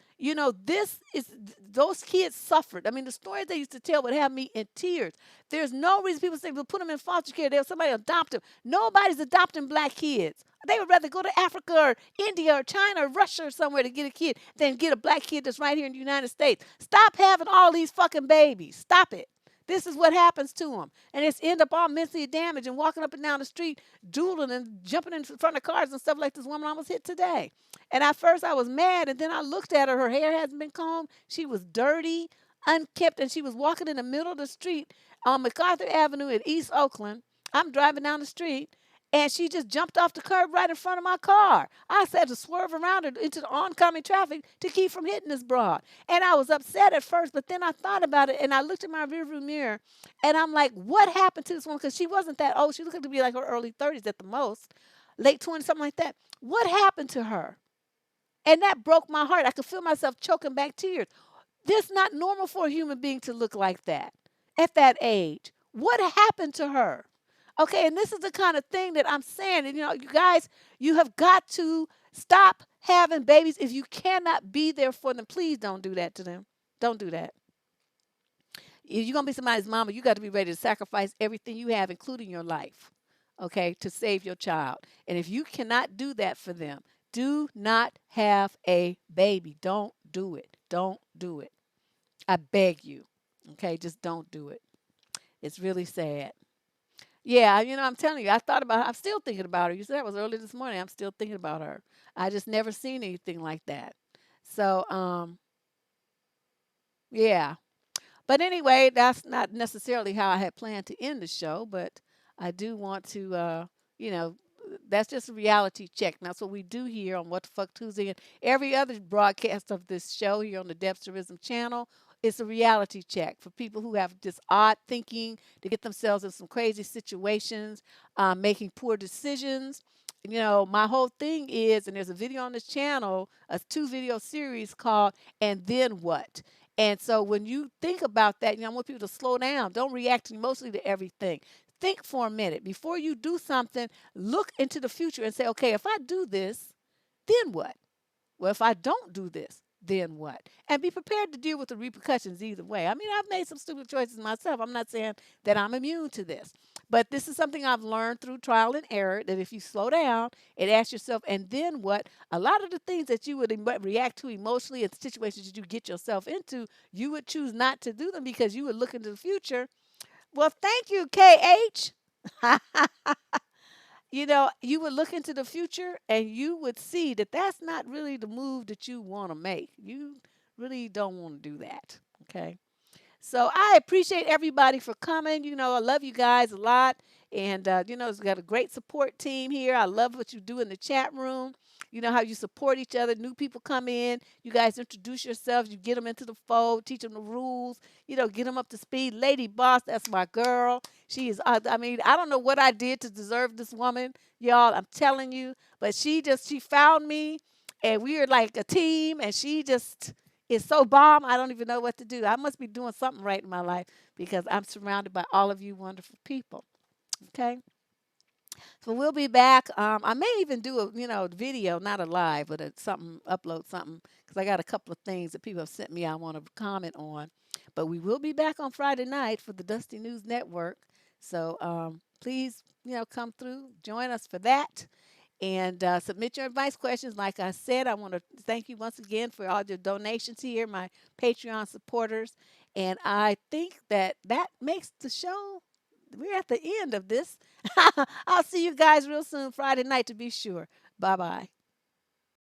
this is those kids suffered. I mean, the stories they used to tell would have me in tears. There's no reason people say we'll put them in foster care. They'll somebody adopt them. Nobody's adopting black kids. They would rather go to Africa or India or China or Russia or somewhere to get a kid than get a black kid that's right here in the United States. Stop having all these fucking babies. Stop it. This is what happens to them. And it's end up all mentally damaged and walking up and down the street, drooling and jumping in front of cars and stuff like this woman almost hit today. And at first I was mad, and then I looked at her. Her hair hasn't been combed. She was dirty, unkempt, and she was walking in the middle of the street on MacArthur Avenue in East Oakland. I'm driving down the street, and she just jumped off the curb right in front of my car. I had to swerve around her into the oncoming traffic to keep from hitting this broad. And I was upset at first, but then I thought about it, and I looked in my rearview mirror, and I'm like, what happened to this woman? Because she wasn't that old. She looked to be like her early 30s at the most, late 20s, something like that. What happened to her? And that broke my heart. I could feel myself choking back tears. This is not normal for a human being to look like that at that age. What happened to her? Okay, and this is the kind of thing that I'm saying. And, you guys, you have got to stop having babies if you cannot be there for them. Please don't do that to them. Don't do that. If you're going to be somebody's mama, you got to be ready to sacrifice everything you have, including your life, okay, to save your child. And if you cannot do that for them, do not have a baby. Don't do it. Don't do it. I beg you. Okay, just don't do it. It's really sad. Yeah, I'm telling you, I'm still thinking about her. You said that was early this morning. I'm still thinking about her. I just never seen anything like that. So, yeah. But anyway, that's not necessarily how I had planned to end the show, but I do want to, you know, that's just a reality check. And that's what we do here on What the Fuck Tuesday and every other broadcast of this show here on the Debsterism channel. It's a reality check for people who have just odd thinking to get themselves in some crazy situations, making poor decisions. My whole thing is, and there's a video on this channel, a 2-video series called And Then What? And so when you think about that, I want people to slow down. Don't react emotionally to everything. Think for a minute. Before you do something, look into the future and say, okay, if I do this, then what? Well, if I don't do this, then what? And be prepared to deal with the repercussions either way. I mean, I've made some stupid choices myself. I'm not saying that I'm immune to this. But this is something I've learned through trial and error, that if you slow down and ask yourself, and then what? A lot of the things that you would react to emotionally in situations that you get yourself into, you would choose not to do them because you would look into the future. Well, thank you, KH. You would look into the future and you would see that that's not really the move that you want to make. You really don't want to do that. Okay. So I appreciate everybody for coming. I love you guys a lot. And, it's got a great support team here. I love what you do in the chat room. You know how you support each other. New people come in. You guys introduce yourselves. You get them into the fold, teach them the rules, get them up to speed. Lady Boss, that's my girl. She is, I mean, I don't know what I did to deserve this woman, y'all. I'm telling you. But she found me, and we are like a team, and she just is so bomb. I don't even know what to do. I must be doing something right in my life because I'm surrounded by all of you wonderful people. Okay. So we'll be back. I may even do a video, not a live, but upload something because I got a couple of things that people have sent me I want to comment on. But we will be back on Friday night for the Dusty News Network. So please, come through, join us for that. And submit your advice questions. Like I said, I want to thank you once again for all your donations here, my Patreon supporters. And I think that makes the show. We're at the end of this. I'll see you guys real soon, Friday night, to be sure. Bye-bye.